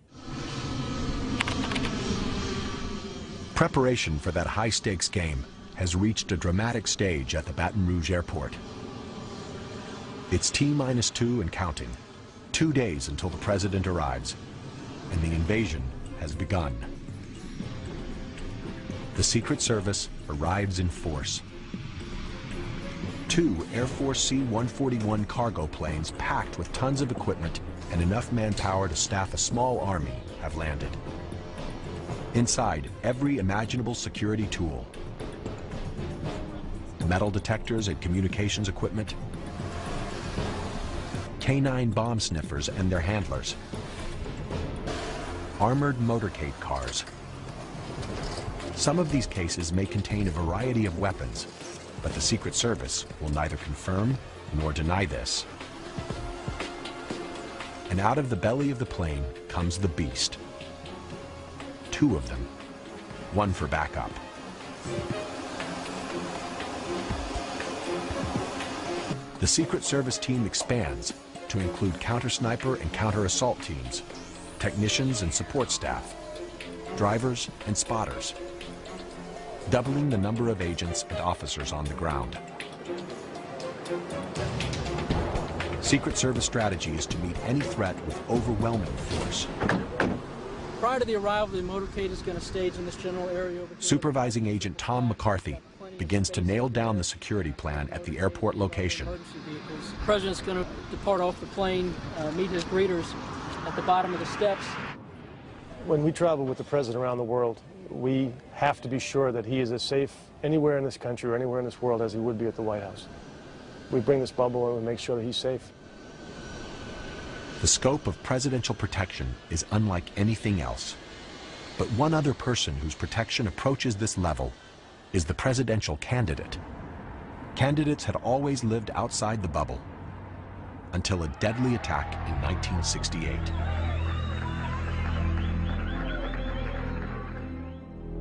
Preparation for that high-stakes game has reached a dramatic stage at the Baton Rouge airport. It's T-2 and counting. 2 days until the president arrives, and the invasion has begun. The Secret Service arrives in force. 2 Air Force C-141 cargo planes packed with tons of equipment and enough manpower to staff a small army have landed. Inside, every imaginable security tool. Metal detectors and communications equipment. K-9 bomb sniffers and their handlers. Armored motorcade cars. Some of these cases may contain a variety of weapons, but the Secret Service will neither confirm nor deny this. And out of the belly of the plane comes the beast. 2 of them, 1 for backup. The Secret Service team expands to include counter-sniper and counter-assault teams, technicians and support staff, drivers and spotters, doubling the number of agents and officers on the ground. Secret Service strategy is to meet any threat with overwhelming force. Prior to the arrival, the motorcade is going to stage in this general area over here. Supervising Agent Tom McCarthy begins to nail down the security plan at the airport location. The president's going to depart off the plane, meet his greeters at the bottom of the steps. When we travel with the president around the world, we have to be sure that he is as safe anywhere in this country or anywhere in this world as he would be at the White House. We bring this bubble and we make sure that he's safe. The scope of presidential protection is unlike anything else. But one other person whose protection approaches this level is the presidential candidate. Candidates had always lived outside the bubble until a deadly attack in 1968.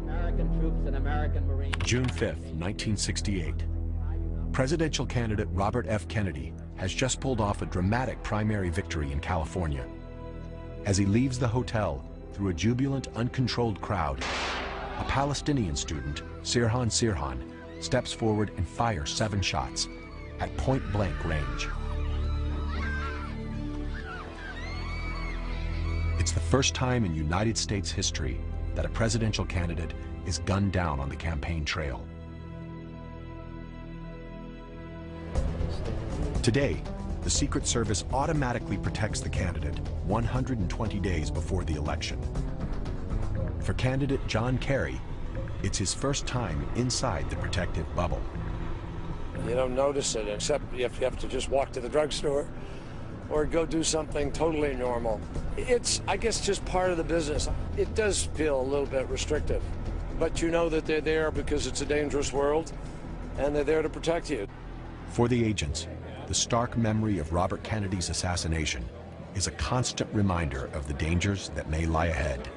American troops and American Marines. June 5th, 1968. Presidential candidate Robert F. Kennedy has just pulled off a dramatic primary victory in California. As he leaves the hotel through a jubilant, uncontrolled crowd, a Palestinian student, Sirhan Sirhan, steps forward and fires 7 shots at point-blank range. It's the first time in United States history that a presidential candidate is gunned down on the campaign trail. Today, the Secret Service automatically protects the candidate 120 days before the election. For For candidate John Kerry, it's his first time inside the protective bubble. You don't notice it, except if you have to just walk to the drugstore or go do something totally normal. It's, I guess, just part of the business. It does feel a little bit restrictive, but you know that they're there because it's a dangerous world, and they're there to protect you. For the agents, the stark memory of Robert Kennedy's assassination is a constant reminder of the dangers that may lie ahead.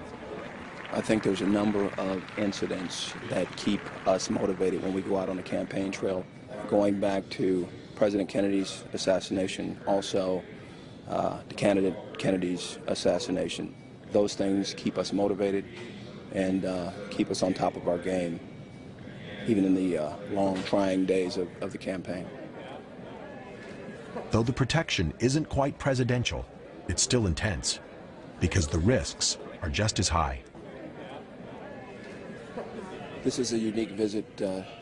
I think there's a number of incidents that keep us motivated when we go out on the campaign trail. Going back to President Kennedy's assassination, also the candidate Kennedy's assassination. Those things keep us motivated and keep us on top of our game, even in the long, trying days of the campaign. Though the protection isn't quite presidential, it's still intense, because the risks are just as high. This is a unique visit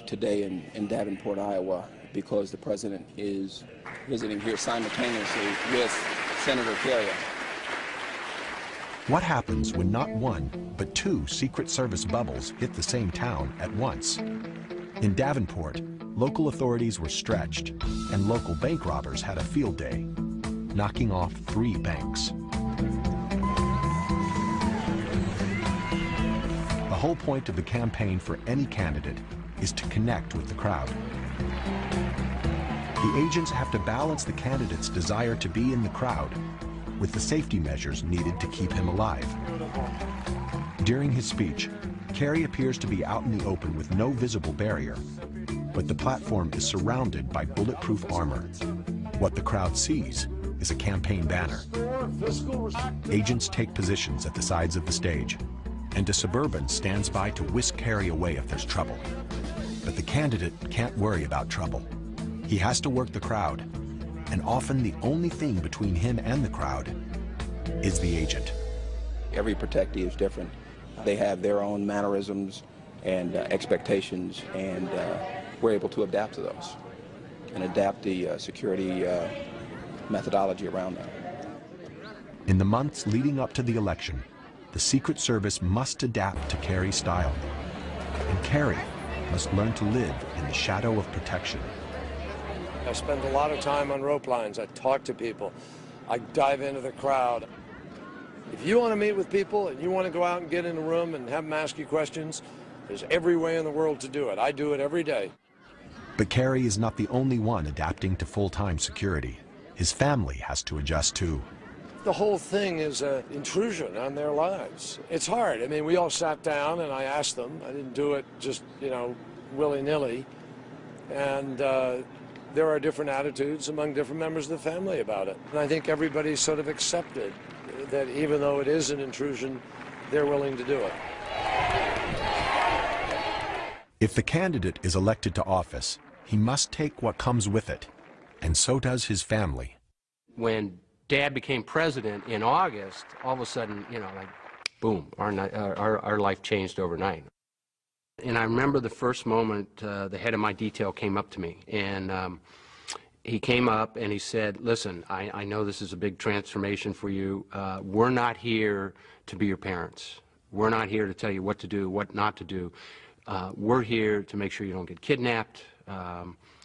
today in Davenport, Iowa, because the president is visiting here simultaneously with Senator Kerry. What happens when not one, but two Secret Service bubbles hit the same town at once? In Davenport, local authorities were stretched, and local bank robbers had a field day, knocking off 3 banks. The whole point of the campaign for any candidate is to connect with the crowd. The agents have to balance the candidate's desire to be in the crowd with the safety measures needed to keep him alive. During his speech, Kerry appears to be out in the open with no visible barrier, but the platform is surrounded by bulletproof armor. What the crowd sees is a campaign banner. Agents take positions at the sides of the stage, and a Suburban stands by to whisk Kerry away if there's trouble. But the candidate can't worry about trouble. He has to work the crowd, and often the only thing between him and the crowd is the agent. Every protectee is different. They have their own mannerisms and expectations, and we're able to adapt to those and adapt the security methodology around that. In the months leading up to the election, the Secret Service must adapt to Kerry's style, and Kerry must learn to live in the shadow of protection. I spend a lot of time on rope lines. I talk to people. I dive into the crowd. If you want to meet with people and you want to go out and get in a room and have them ask you questions, there's every way in the world to do it. I do it every day. But Kerry is not the only one adapting to full-time security. His family has to adjust too. The whole thing is an intrusion on their lives. It's hard. I mean, we all sat down and I asked them. I didn't do it just, willy-nilly. And there are different attitudes among different members of the family about it. And I think everybody's sort of accepted that even though it is an intrusion, they're willing to do it. If the candidate is elected to office, he must take what comes with it, and so does his family. When Dad became president in August, all of a sudden, boom, our life changed overnight. And I remember the first moment the head of my detail came up to me, and he came up and he said, listen, I know this is a big transformation for you. We're not here to be your parents. We're not here to tell you what to do, what not to do. We're here to make sure you don't get kidnapped,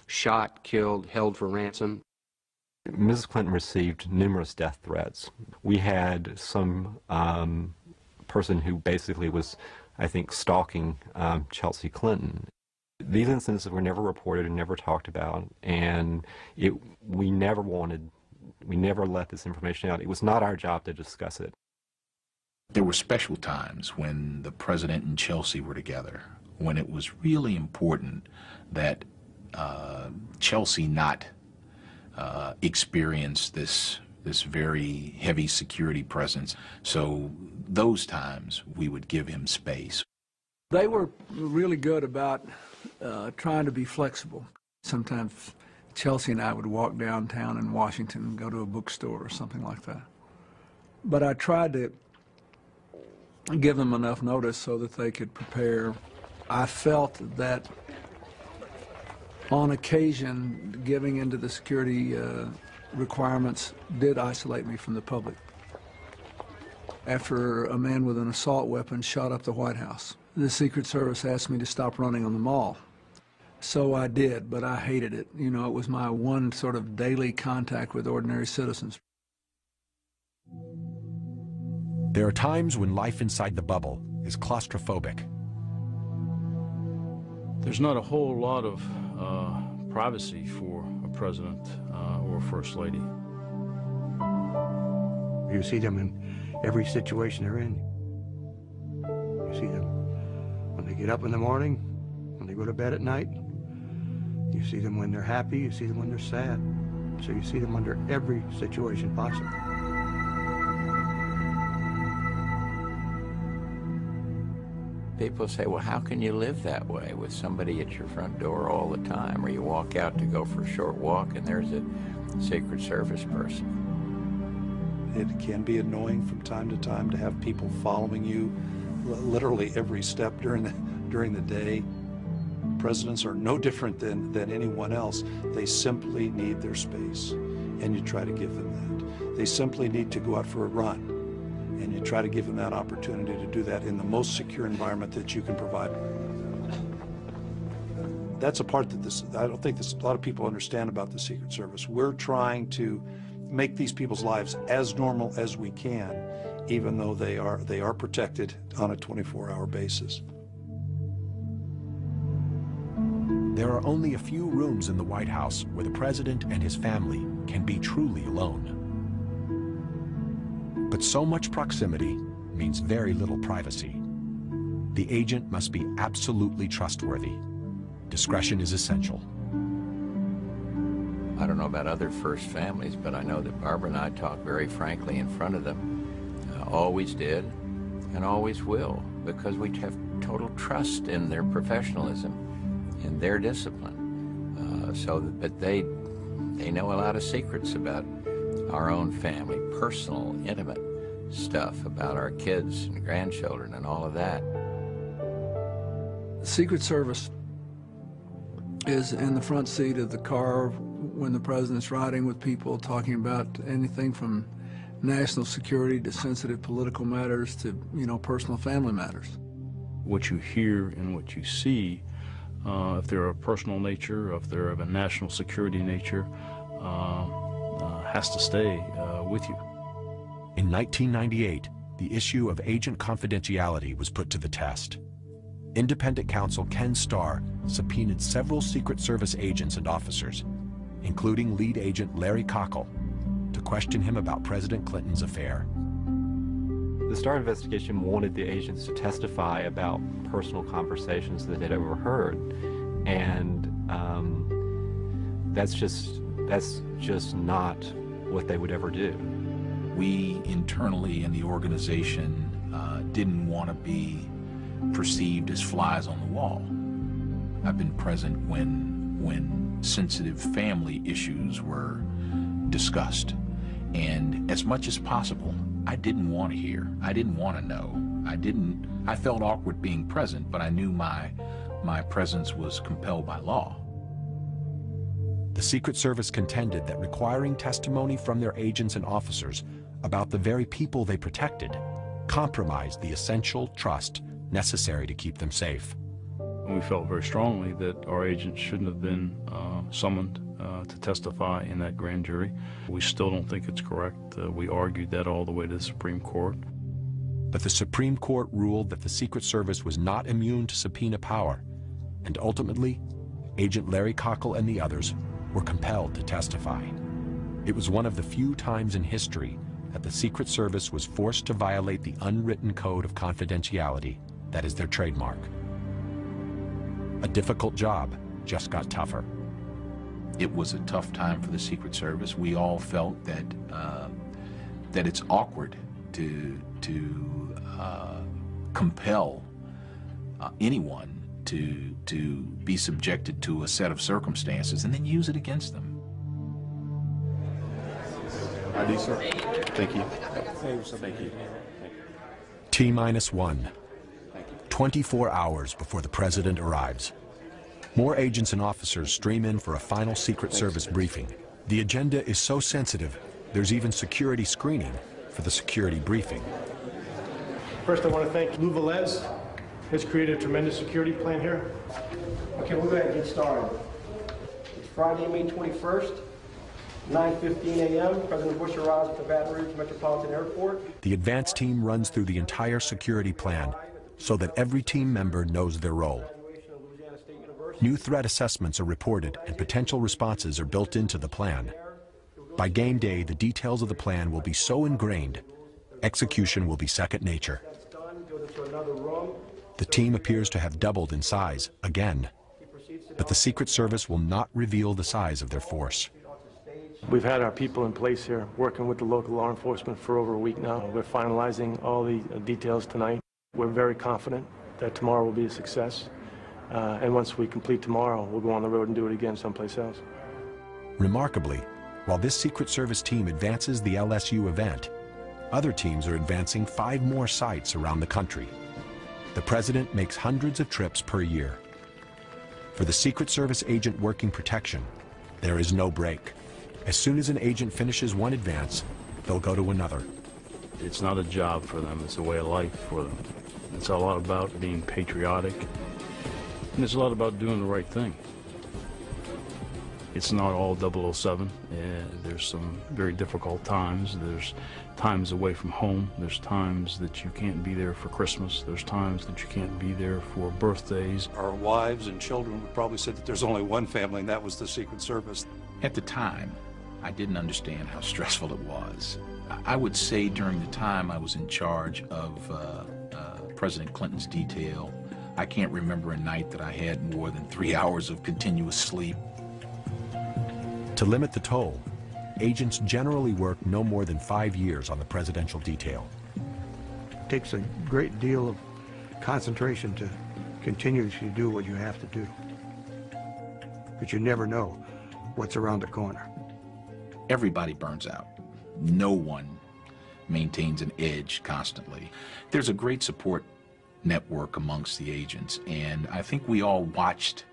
shot, killed, held for ransom. Mrs. Clinton received numerous death threats. We had some person who basically was, I think, stalking Chelsea Clinton. These incidents were never reported and never talked about, and we never let this information out. It was not our job to discuss it. There were special times when the president and Chelsea were together, when it was really important that Chelsea not experience this very heavy security presence. So those times we would give him space. They were really good about trying to be flexible. Sometimes Chelsea and I would walk downtown in Washington and go to a bookstore or something like that. But I tried to give them enough notice so that they could prepare. I felt that on occasion, giving into the security requirements did isolate me from the public. after a man with an assault weapon shot up the White House. The Secret Service asked me to stop running on the mall. So I did, but I hated it. You know, it was my one sort of daily contact with ordinary citizens. There are times when life inside the bubble is claustrophobic. There's not a whole lot of privacy for a president or a first lady. You see them in every situation they're in. You see them when they get up in the morning, when they go to bed at night. You see them when they're happy, you see them when they're sad. So you see them under every situation possible. People say, well, how can you live that way with somebody at your front door all the time? Or you walk out to go for a short walk and there's a Secret Service person. It can be annoying from time to time to have people following you literally every step during the day. Presidents are no different than anyone else. They simply need their space, and you try to give them that. They simply need to go out for a run, and you try to give them that opportunity to do that in the most secure environment that you can provide. That's a part that I don't think a lot of people understand about the Secret Service. We're trying to make these people's lives as normal as we can, even though they are protected on a 24-hour basis. There are only a few rooms in the White House where the president and his family can be truly alone. But so much proximity means very little privacy. The agent must be absolutely trustworthy. Discretion is essential. I don't know about other first families, but I know that Barbara and I talk very frankly in front of them. Always did and always will, because we have total trust in their professionalism, in their discipline. But they know a lot of secrets about our own family, personal, intimate stuff about our kids and grandchildren and all of that. The Secret Service is in the front seat of the car when the president's riding with people, talking about anything from national security to sensitive political matters to, personal family matters. What you hear and what you see, if they're of a personal nature, if they're of a national security nature, has to stay with you. In 1998, the issue of agent confidentiality was put to the test. Independent counsel Ken Starr subpoenaed several Secret Service agents and officers, including lead agent Larry Cockle, to question him about President Clinton's affair. The Starr investigation wanted the agents to testify about personal conversations that they'd overheard, and that's just not what they would ever do. We internally in the organization didn't want to be perceived as flies on the wall. I've been present when sensitive family issues were discussed, and as much as possible, I didn't want to hear. I didn't want to know. I felt awkward being present, but I knew my presence was compelled by law. The Secret Service contended that requiring testimony from their agents and officers about the very people they protected compromised the essential trust necessary to keep them safe. We felt very strongly that our agents shouldn't have been summoned to testify in that grand jury. We still don't think it's correct. We argued that all the way to the Supreme Court. But the Supreme Court ruled that the Secret Service was not immune to subpoena power, and ultimately, Agent Larry Cockle and the others were compelled to testify. It was one of the few times in history that the Secret Service was forced to violate the unwritten code of confidentiality that is their trademark. A difficult job just got tougher. It was a tough time for the Secret Service. We all felt that that it's awkward to compel anyone to be subjected to a set of circumstances and then use it against them. ID, sir. Thank you. Thank you. T-1. 24 hours before the president arrives. More agents and officers stream in for a final Secret Service briefing. The agenda is so sensitive, there's even security screening for the security briefing. First, I want to thank Lou Velez, who's created a tremendous security plan here. Okay, we'll go ahead and get started. It's Friday, May 21st, 9:15 a.m. President Bush arrives at the Baton Rouge Metropolitan Airport. The advance team runs through the entire security plan so that every team member knows their role. New threat assessments are reported and potential responses are built into the plan. By game day, the details of the plan will be so ingrained, execution will be second nature. The team appears to have doubled in size again, but the Secret Service will not reveal the size of their force. We've had our people in place here working with the local law enforcement for over a week now. We're finalizing all the details tonight. We're very confident that tomorrow will be a success. And once we complete tomorrow, we'll go on the road and do it again someplace else. Remarkably, while this Secret Service team advances the LSU event, other teams are advancing 5 more sites around the country. The president makes hundreds of trips per year. For the Secret Service agent working protection, there is no break. As soon as an agent finishes one advance, they'll go to another. It's not a job for them, it's a way of life for them. It's a lot about being patriotic, and it's a lot about doing the right thing. It's not all 007. There's some very difficult times. There's times away from home. There's times that you can't be there for Christmas. There's times that you can't be there for birthdays. Our wives and children would probably say that there's only one family, and that was the Secret Service. At the time, I didn't understand how stressful it was. I would say during the time I was in charge of President Clinton's detail, I can't remember a night that I had more than 3 hours of continuous sleep. To limit the toll, agents generally work no more than 5 years on the presidential detail. It takes a great deal of concentration to continuously do what you have to do. But you never know what's around the corner. Everybody burns out. No one maintains an edge constantly. There's a great support network amongst the agents, and I think we all watched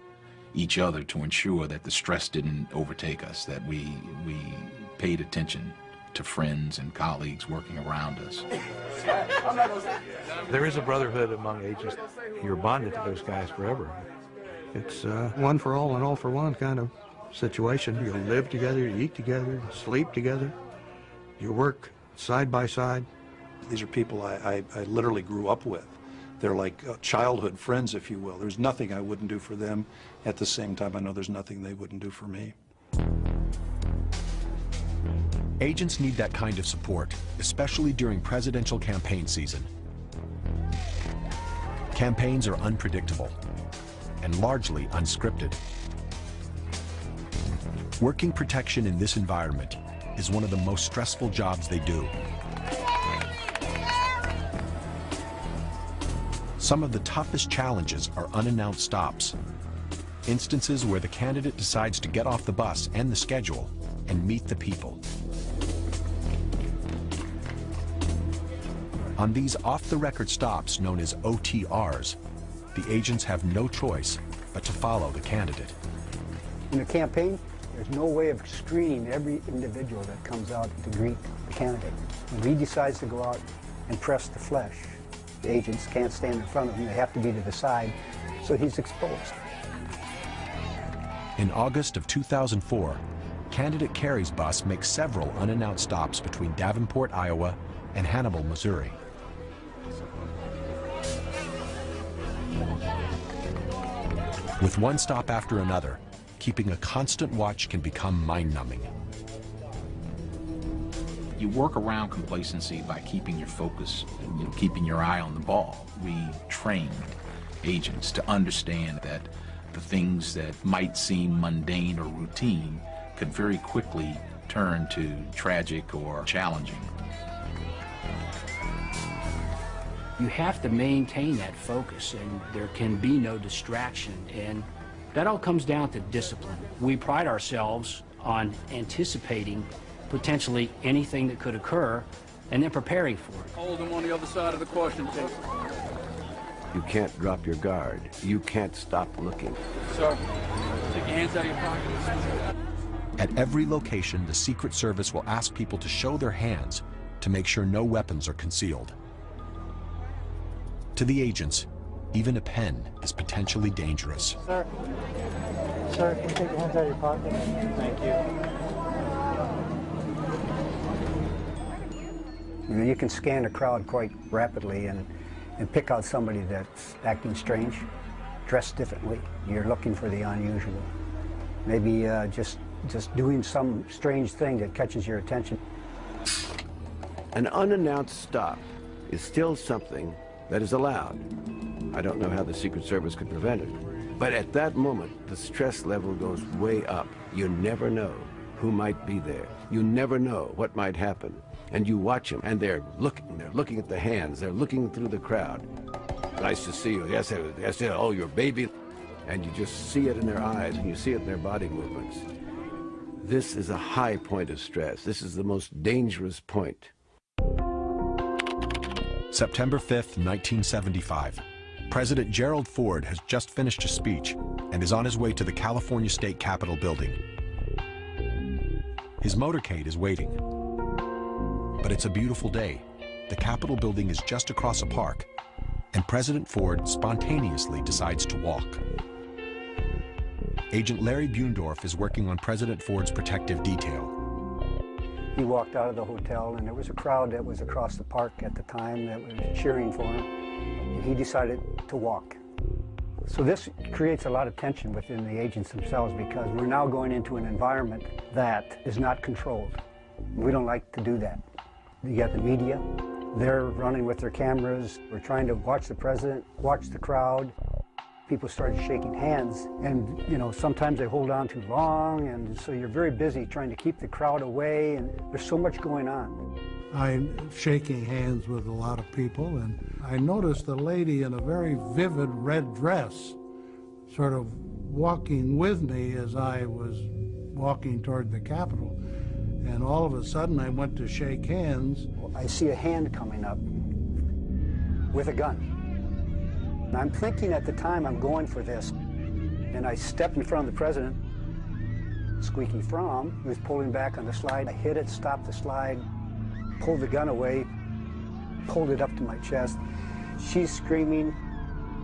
each other to ensure that the stress didn't overtake us, that we paid attention to friends and colleagues working around us. There is a brotherhood among agents. You're bonded to those guys forever. It's one for all and all for one kind of situation. You live together, you eat together, sleep together, you work side by side. These are people I literally grew up with. They're like childhood friends, if you will. There's nothing I wouldn't do for them. At the same time, I know there's nothing they wouldn't do for me. Agents need that kind of support, especially during presidential campaign season. Campaigns are unpredictable and largely unscripted. Working protection in this environment is one of the most stressful jobs they do. Some of the toughest challenges are unannounced stops, instances where the candidate decides to get off the bus and the schedule and meet the people. On these off-the-record stops, known as OTRs, the agents have no choice but to follow the candidate. In a campaign, there's no way of screening every individual that comes out to greet the candidate. When he decides to go out and press the flesh, the agents can't stand in front of him. They have to be to the side, so he's exposed. In August of 2004, candidate Kerry's bus makes several unannounced stops between Davenport, Iowa, and Hannibal, Missouri. With one stop after another, keeping a constant watch can become mind-numbing. You work around complacency by keeping your focus, keeping your eye on the ball. We trained agents to understand that the things that might seem mundane or routine could very quickly turn to tragic or challenging. You have to maintain that focus, and there can be no distraction, and that all comes down to discipline. We pride ourselves on anticipating potentially anything that could occur and then preparing for it. Hold them on the other side of the question table. You can't drop your guard. You can't stop looking. Sir, take your hands out of your pockets. At every location, the Secret Service will ask people to show their hands to make sure no weapons are concealed. To the agents, even a pen is potentially dangerous. Sir, can you take your hands out of your pocket? Thank you. You know, you can scan a crowd quite rapidly and pick out somebody that's acting strange, dressed differently. You're looking for the unusual. Maybe just doing some strange thing that catches your attention. An unannounced stop is still something that is allowed. I don't know how the Secret Service could prevent it. But at that moment, the stress level goes way up. You never know who might be there. You never know what might happen. And you watch them, and they're looking at the hands, they're looking through the crowd. Nice to see you. Yes, oh, your baby. And you just see it in their eyes, and you see it in their body movements. This is a high point of stress. This is the most dangerous point. September 5th, 1975. President Gerald Ford has just finished a speech and is on his way to the California State Capitol building. His motorcade is waiting. But it's a beautiful day. The Capitol building is just across a park, and President Ford spontaneously decides to walk. Agent Larry Buendorf is working on President Ford's protective detail. He walked out of the hotel, and there was a crowd that was across the park at the time that was cheering for him, and he decided to walk. So this creates a lot of tension within the agents themselves, because we're now going into an environment that is not controlled. We don't like to do that. You got the media, they're running with their cameras. We're trying to watch the president, watch the crowd. People started shaking hands, and you know, sometimes they hold on too long, and so you're very busy trying to keep the crowd away, and there's so much going on. I'm shaking hands with a lot of people, and I noticed a lady in a very vivid red dress sort of walking with me as I was walking toward the Capitol. And all of a sudden, I went to shake hands. I see a hand coming up with a gun. And I'm thinking at the time, I'm going for this. And I stepped in front of the president. Squeaky Fromm was pulling back on the slide. I hit it, stopped the slide, pulled the gun away, pulled it up to my chest. She's screaming.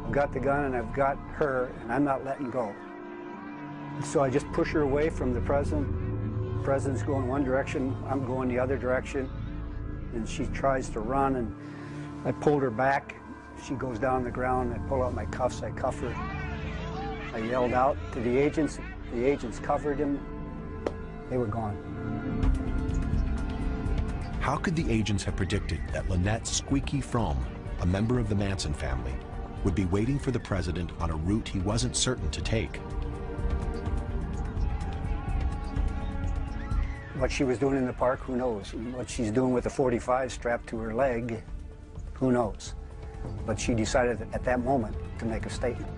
I've got the gun and I've got her, and I'm not letting go. So I just push her away from the president. The president's going one direction, I'm going the other direction. And she tries to run, and I pulled her back. She goes down on the ground. I pull out my cuffs, I cuff her. I yelled out to the agents. The agents covered him. They were gone. How could the agents have predicted that Lynette Squeaky Fromm, a member of the Manson family, would be waiting for the president on a route he wasn't certain to take? What she was doing in the park, who knows? What she's doing with a .45 strapped to her leg, who knows? But she decided at that moment to make a statement.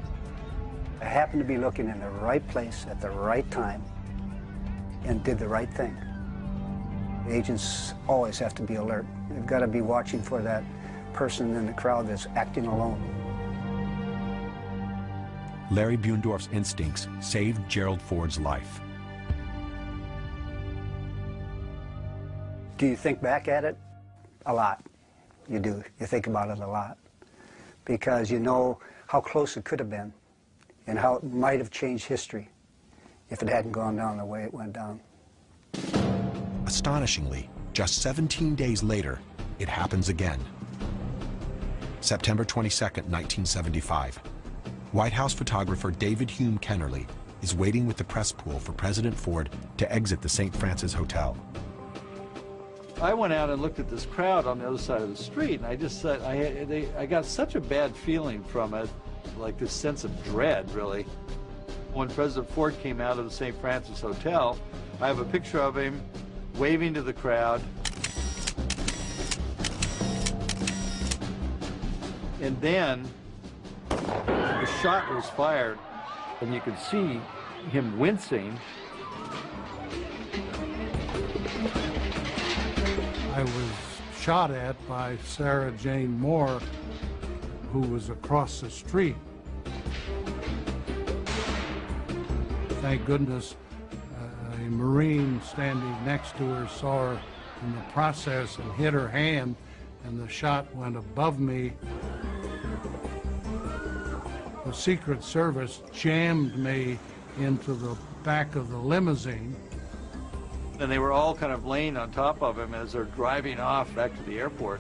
I happened to be looking in the right place at the right time and did the right thing. Agents always have to be alert. They've got to be watching for that person in the crowd that's acting alone. Larry Buendorf's instincts saved Gerald Ford's life. Do you think back at it? A lot. You do. You think about it a lot. Because you know how close it could have been and how it might have changed history if it hadn't gone down the way it went down. Astonishingly, just 17 days later, it happens again. September 22nd, 1975. White House photographer David Hume Kennerly is waiting with the press pool for President Ford to exit the St. Francis Hotel. I went out and looked at this crowd on the other side of the street, and I just said, I got such a bad feeling from it, like this sense of dread, really. When President Ford came out of the St. Francis Hotel, I have a picture of him waving to the crowd. And then the shot was fired, and you could see him wincing. I was shot at by Sarah Jane Moore, who was across the street. Thank goodness a Marine standing next to her saw her in the process and hit her hand, and the shot went above me. the Secret Service jammed me into the back of the limousine. And they were all kind of laying on top of him as they're driving off back to the airport.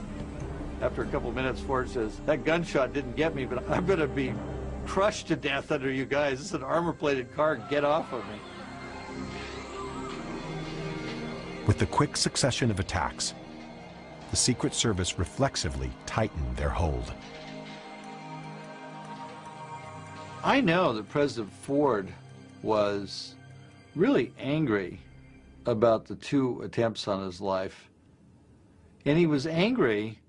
After a couple of minutes, Ford says, "That gunshot didn't get me, but I'm going to be crushed to death under you guys. This is an armor-plated car. Get off of me." With the quick succession of attacks, the Secret Service reflexively tightened their hold. I know that President Ford was really angry about the 2 attempts on his life. And he was angry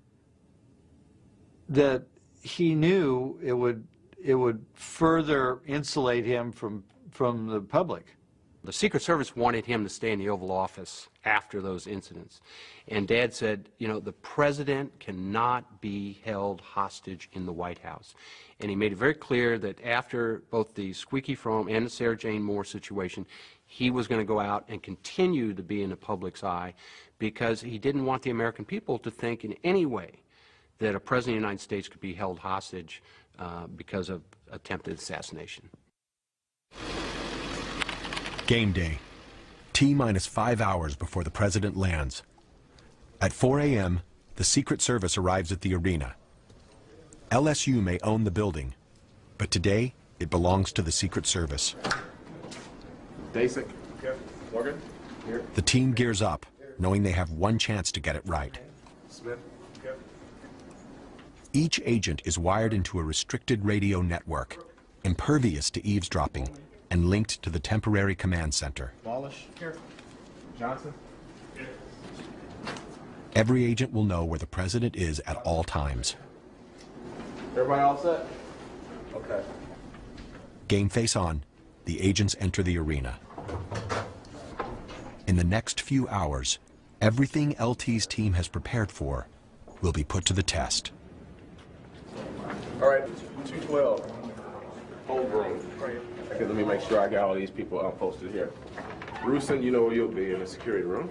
that he knew it would further insulate him from the public. The Secret Service wanted him to stay in the Oval Office after those incidents. And Dad said, you know, the president cannot be held hostage in the White House. And he made it very clear that after both the Squeaky Fromme and the Sarah Jane Moore situation, he was going to go out and continue to be in the public's eye because he didn't want the American people to think in any way that a president of the United States could be held hostage because of attempted assassination. Game day. T-minus 5 hours before the president lands. At 4 a.m., the Secret Service arrives at the arena. LSU may own the building, but today it belongs to the Secret Service. Basic. Morgan. Here. The team gears up, knowing they have one chance to get it right. Smith. Each agent is wired into a restricted radio network, impervious to eavesdropping, and linked to the temporary command center. Wallace. Here. Johnson. Here. Every agent will know where the president is at all times. Everybody all set? Okay. Game face on, the agents enter the arena. In the next few hours, everything LT's team has prepared for will be put to the test. All right, 212. Hold room. Okay, let me make sure I got all these people posted here. Rusin, you know where you'll be in the security room.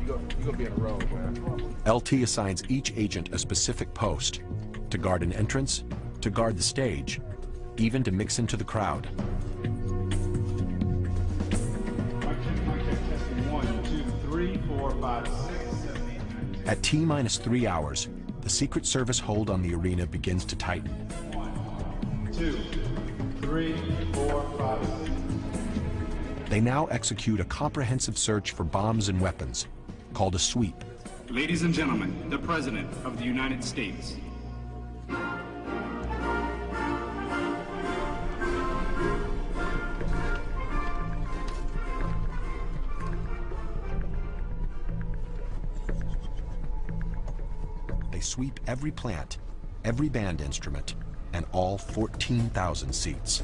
You're gonna be in a row, man. LT assigns each agent a specific post, to guard an entrance, to guard the stage, even to mix into the crowd. At T-minus 3 hours, the Secret Service hold on the arena begins to tighten. 1, 2, 3, 4, 5, 6. They now execute a comprehensive search for bombs and weapons, called a sweep. Ladies and gentlemen, the President of the United States. They sweep every plant, every band instrument, and all 14,000 seats.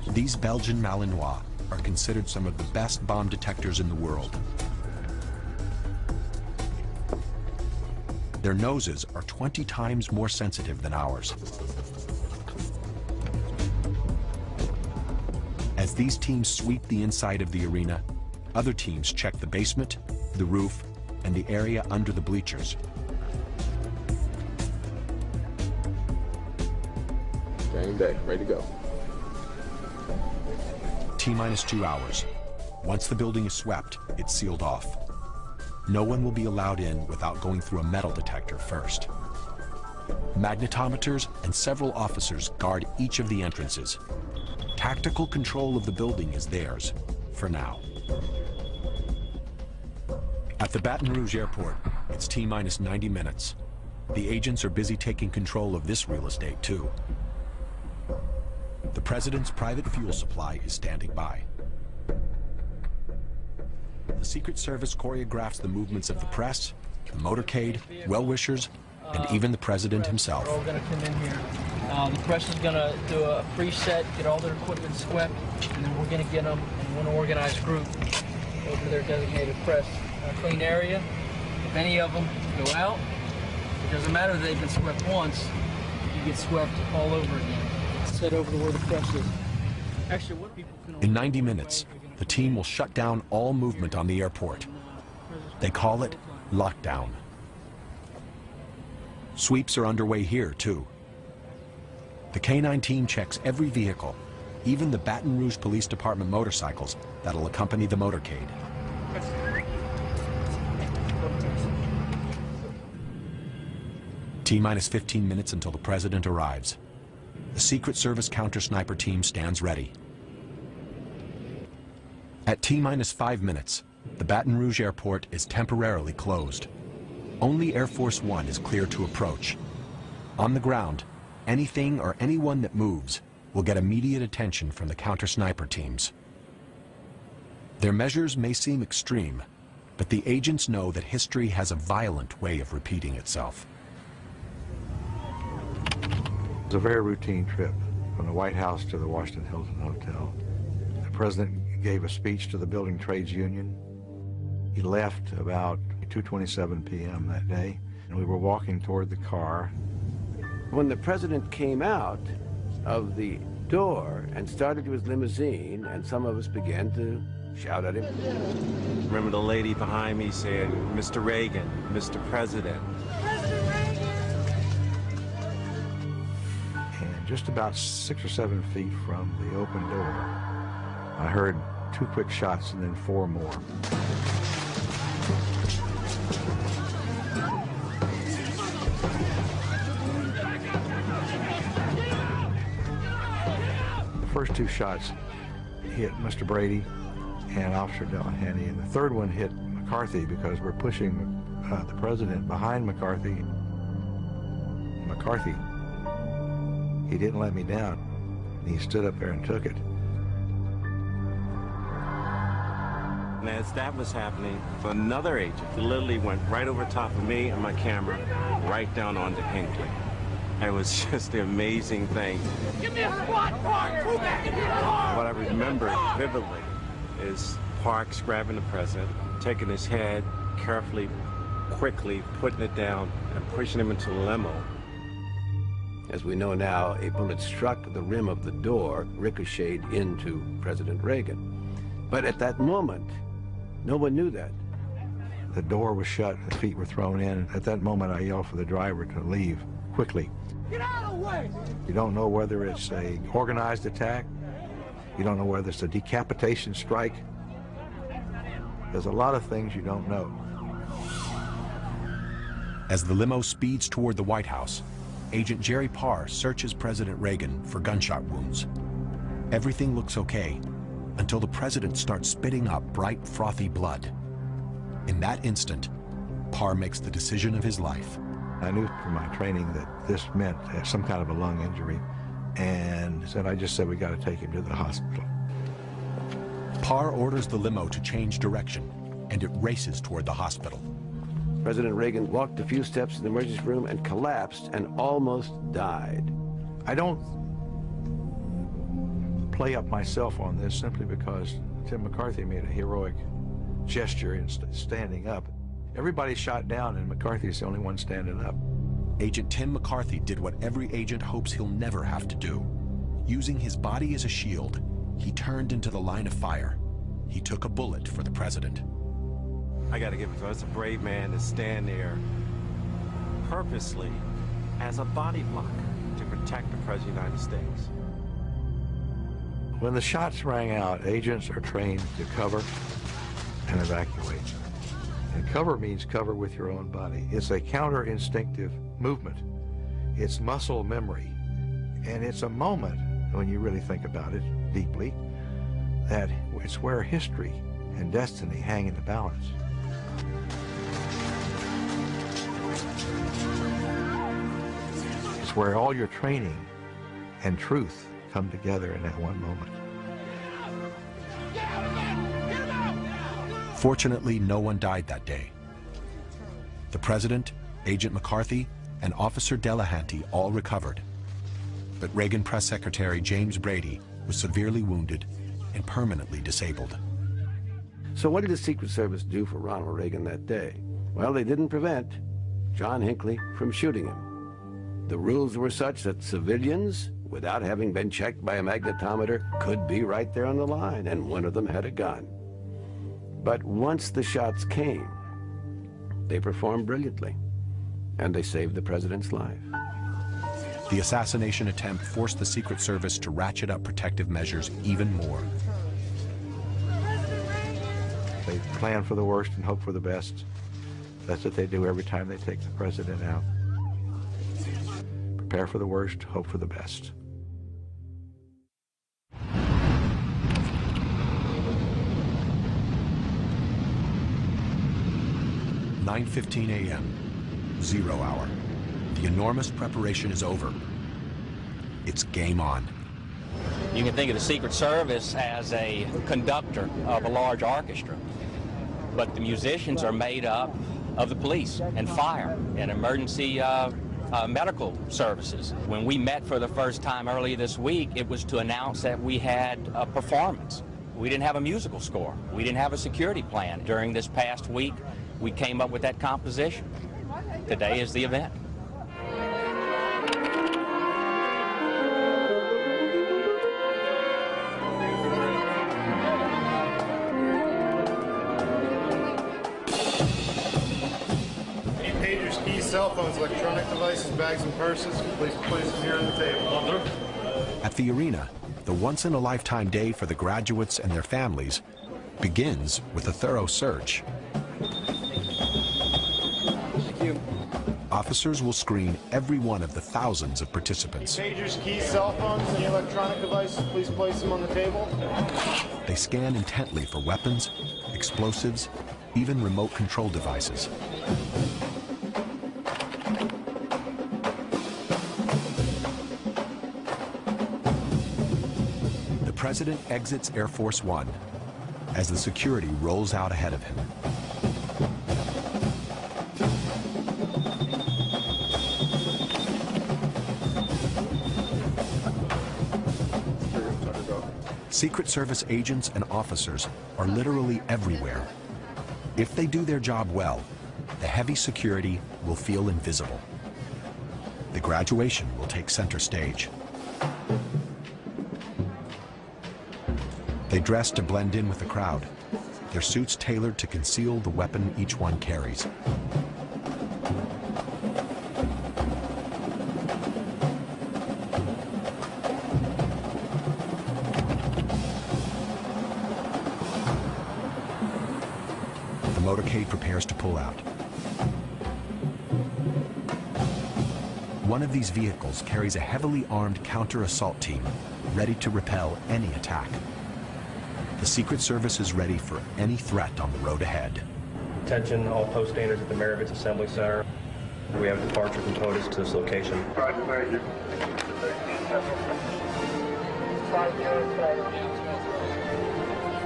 These Belgian Malinois are considered some of the best bomb detectors in the world. Their noses are 20 times more sensitive than ours. As these teams sweep the inside of the arena, other teams check the basement, the roof, and the area under the bleachers. Game day, ready to go. T-minus 2 hours. Once the building is swept, it's sealed off. No one will be allowed in without going through a metal detector first. Magnetometers and several officers guard each of the entrances. Tactical control of the building is theirs, for now. At the Baton Rouge airport, it's T-minus 90 minutes. The agents are busy taking control of this real estate, too. The president's private fuel supply is standing by. The Secret Service choreographs the movements of the press, the motorcade, well-wishers, and even the president himself. They're all going to come in here. The press is going to do a preset, get all their equipment swept, and then we're going to get them in one organized group over to their designated press clean area. If any of them go out, it doesn't matter that they've been swept once, you get swept all over again. Set over to where the press is. Actually, what people can... In 90 minutes, the team will shut down all movement on the airport. They call it lockdown. Sweeps are underway here, too. The K-9 team checks every vehicle, even the Baton Rouge Police Department motorcycles that'll accompany the motorcade. T-minus 15 minutes until the president arrives. The Secret Service counter-sniper team stands ready. At T-minus 5 minutes, the Baton Rouge airport is temporarily closed. Only Air Force One is clear to approach. On the ground, anything or anyone that moves will get immediate attention from the counter-sniper teams. Their measures may seem extreme, but the agents know that history has a violent way of repeating itself. It was a very routine trip from the White House to the Washington Hilton Hotel. The president gave a speech to the Building Trades Union. He left about 2:27 p.m. that day, and we were walking toward the car. When the president came out of the door and started to his limousine, and some of us began to shout at him. Remember the lady behind me saying, "Mr. Reagan, Mr. President." And just about 6 or 7 feet from the open door, I heard 2 quick shots and then 4 more. The first 2 shots hit Mr. Brady and Officer Delahanty, and the third one hit McCarthy because we're pushing the president behind McCarthy. McCarthy, he didn't let me down. He stood up there and took it. And as that was happening, another agent literally went right over top of me and my camera, right down onto Hinckley. It was just the amazing thing. Give me a squad, Parks! Move back into the car! What I remember vividly is Parks grabbing the president, taking his head, carefully, quickly putting it down and pushing him into the limo. As we know now, a bullet struck the rim of the door, ricocheted into President Reagan. But at that moment, no one knew that. The door was shut, the feet were thrown in. At that moment, I yelled for the driver to leave quickly. Get out of the way! You don't know whether it's an organized attack. You don't know whether it's a decapitation strike. There's a lot of things you don't know. As the limo speeds toward the White House, Agent Jerry Parr searches President Reagan for gunshot wounds. Everything looks okay until the president starts spitting up bright, frothy blood. In that instant, Parr makes the decision of his life. I knew from my training that this meant some kind of a lung injury, and I just said, we got to take him to the hospital. Parr orders the limo to change direction, and it races toward the hospital. President Reagan walked a few steps to the emergency room and collapsed and almost died. I don't play up myself on this simply because Tim McCarthy made a heroic gesture in standing up. Everybody shot down, and McCarthy's the only one standing up. Agent Tim McCarthy did what every agent hopes he'll never have to do. Using his body as a shield, he turned into the line of fire. He took a bullet for the president. I gotta give it to him. It's a brave man to stand there purposely as a body block to protect the President of the United States. When the shots rang out, agents are trained to cover and evacuate. And cover means cover with your own body. It's a counter-instinctive movement. It's muscle memory. And it's a moment, when you really think about it deeply, that it's where history and destiny hang in the balance. It's where all your training and truth come together in that one moment. Fortunately, no one died that day. The president, Agent McCarthy, and Officer Delahanty all recovered. But Reagan Press Secretary James Brady was severely wounded and permanently disabled. So what did the Secret Service do for Ronald Reagan that day? Well, they didn't prevent John Hinckley from shooting him. The rules were such that civilians, without having been checked by a magnetometer, could be right there on the line, and one of them had a gun. But once the shots came, they performed brilliantly. and they saved the president's life. The assassination attempt forced the Secret Service to ratchet up protective measures even more. They plan for the worst and hope for the best. That's what they do every time they take the president out. Prepare for the worst, hope for the best. "9:15 a.m., 0 hour. The enormous preparation is over. It's game on. You can think of the Secret Service as a conductor of a large orchestra, but the musicians are made up of the police and fire and emergency medical services. When we met for the first time earlier this week, it was to announce that we had a performance. We didn't have a musical score. We didn't have a security plan. During this past week, we came up with that composition. Today is the event. Cell phones, electronic devices, bags, and purses. Please place them here on the table. At the arena, the once-in-a-lifetime day for the graduates and their families begins with a thorough search. Thank you. Officers will screen every one of the thousands of participants. Pagers, keys, cell phones, and electronic devices. Please place them on the table. They scan intently for weapons, explosives, even remote control devices. The president exits Air Force One as the security rolls out ahead of him. Secret Service agents and officers are literally everywhere. If they do their job well, the heavy security will feel invisible. The graduation will take center stage. They dress to blend in with the crowd, their suits tailored to conceal the weapon each one carries. The motorcade prepares to pull out. One of these vehicles carries a heavily armed counter-assault team, ready to repel any attack. The Secret Service is ready for any threat on the road ahead. Attention all post standards at the Maravich Assembly Center. We have a departure from POTUS to this location.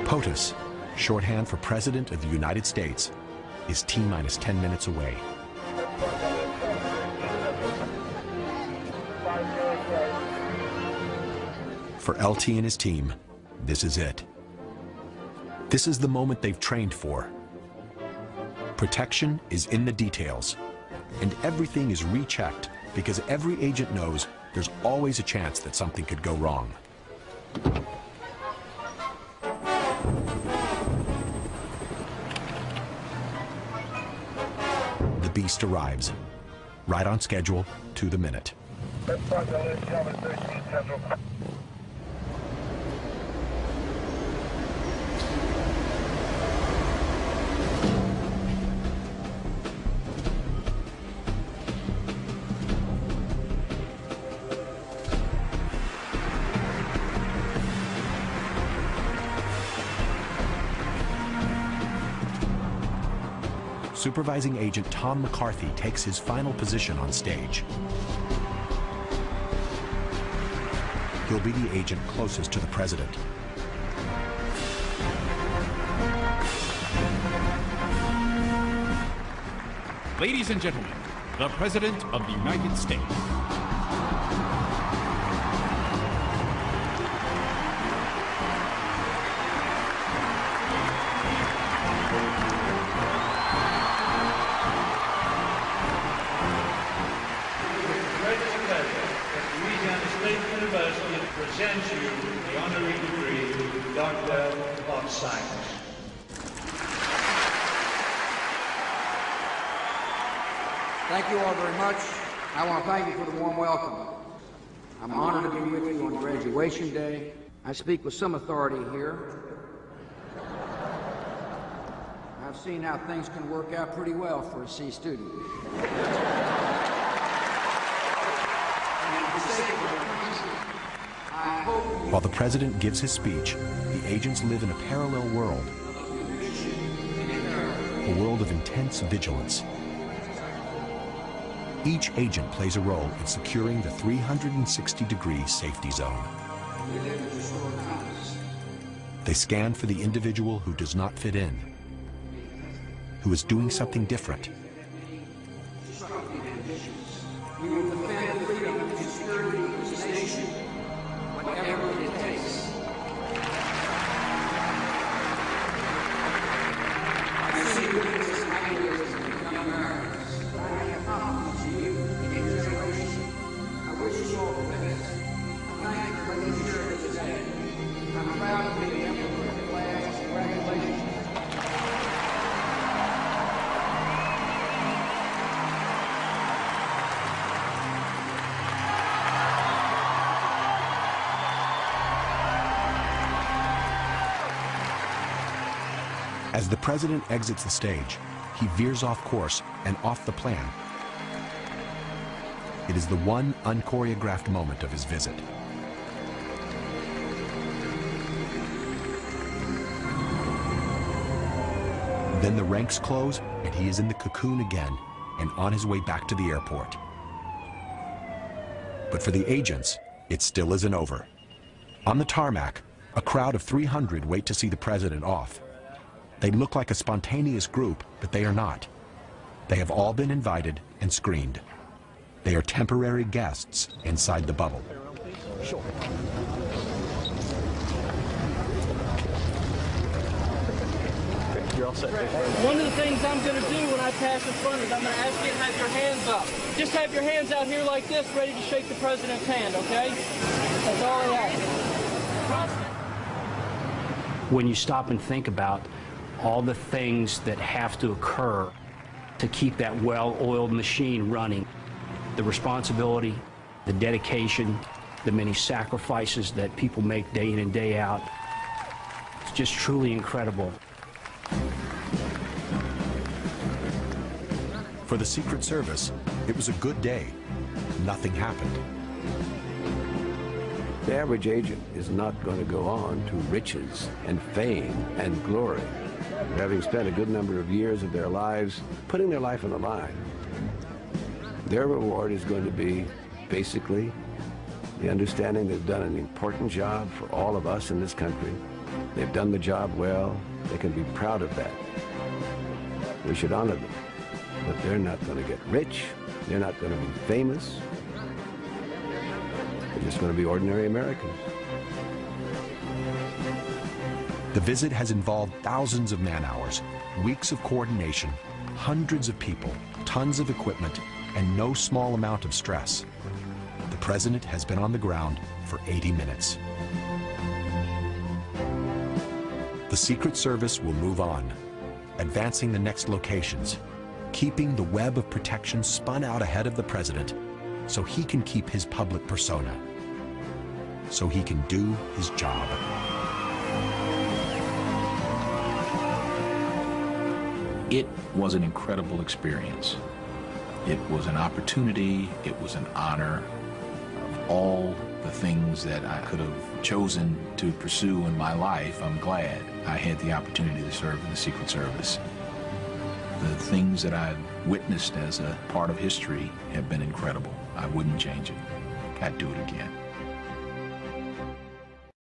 POTUS, shorthand for President of the United States, is T-minus 10 minutes away. For LT and his team, this is it. This is the moment they've trained for. Protection is in the details, and everything is rechecked because every agent knows there's always a chance that something could go wrong. The beast arrives, right on schedule, to the minute. Supervising Agent Tom McCarthy takes his final position on stage. He'll be the agent closest to the president. Ladies and gentlemen, the President of the United States. Presents you the honorary degree, Doctor of Science. " Thank you all very much. I want to thank you for the warm welcome. I'm honored to be with you on graduation day. I speak with some authority here. I've seen how things can work out pretty well for a C student. While the president gives his speech, the agents live in a parallel world, a world of intense vigilance. Each agent plays a role in securing the 360-degree safety zone. They scan for the individual who does not fit in, who is doing something different. We will defend freedom and security of this nation, whatever it takes. I see goodness and idealism in young Americans, but I have confidence in you and your generation. I wish you all the best. I thank you for letting me share this today. I'm proud to be the emperor of the class. Congratulations. As the president exits the stage, he veers off course and off the plan. It is the one unchoreographed moment of his visit. Then the ranks close, and he is in the cocoon again and on his way back to the airport. But for the agents, it still isn't over. On the tarmac, a crowd of 300 wait to see the president off. They look like a spontaneous group, but they are not. They have all been invited and screened. They are temporary guests inside the bubble. Sure. You're all set. One of the things I'm going to do when I pass in front is I'm going to ask you to have your hands up. Just have your hands out here like this, ready to shake the president's hand, okay? That's all I ask. When you stop and think about all the things that have to occur to keep that well-oiled machine running, the responsibility, the dedication, the many sacrifices that people make day in and day out, it's just truly incredible. For the Secret Service, it was a good day. Nothing happened. The average agent is not going to go on to riches and fame and glory, having spent a good number of years of their lives putting their life on the line. Their reward is going to be basically the understanding they've done an important job for all of us in this country. They've done the job well. They can be proud of that. We should honor them. But they're not going to get rich. They're not going to be famous. They're just going to be ordinary Americans. The visit has involved thousands of man-hours, weeks of coordination, hundreds of people, tons of equipment, and no small amount of stress. The president has been on the ground for 80 minutes. The Secret Service will move on, advancing the next locations, keeping the web of protection spun out ahead of the president so he can keep his public persona, so he can do his job. It was an incredible experience. It was an opportunity, it was an honor. Of all the things that I could have chosen to pursue in my life, I'm glad I had the opportunity to serve in the Secret Service. The things that I've witnessed as a part of history have been incredible. I wouldn't change it. I'd do it again.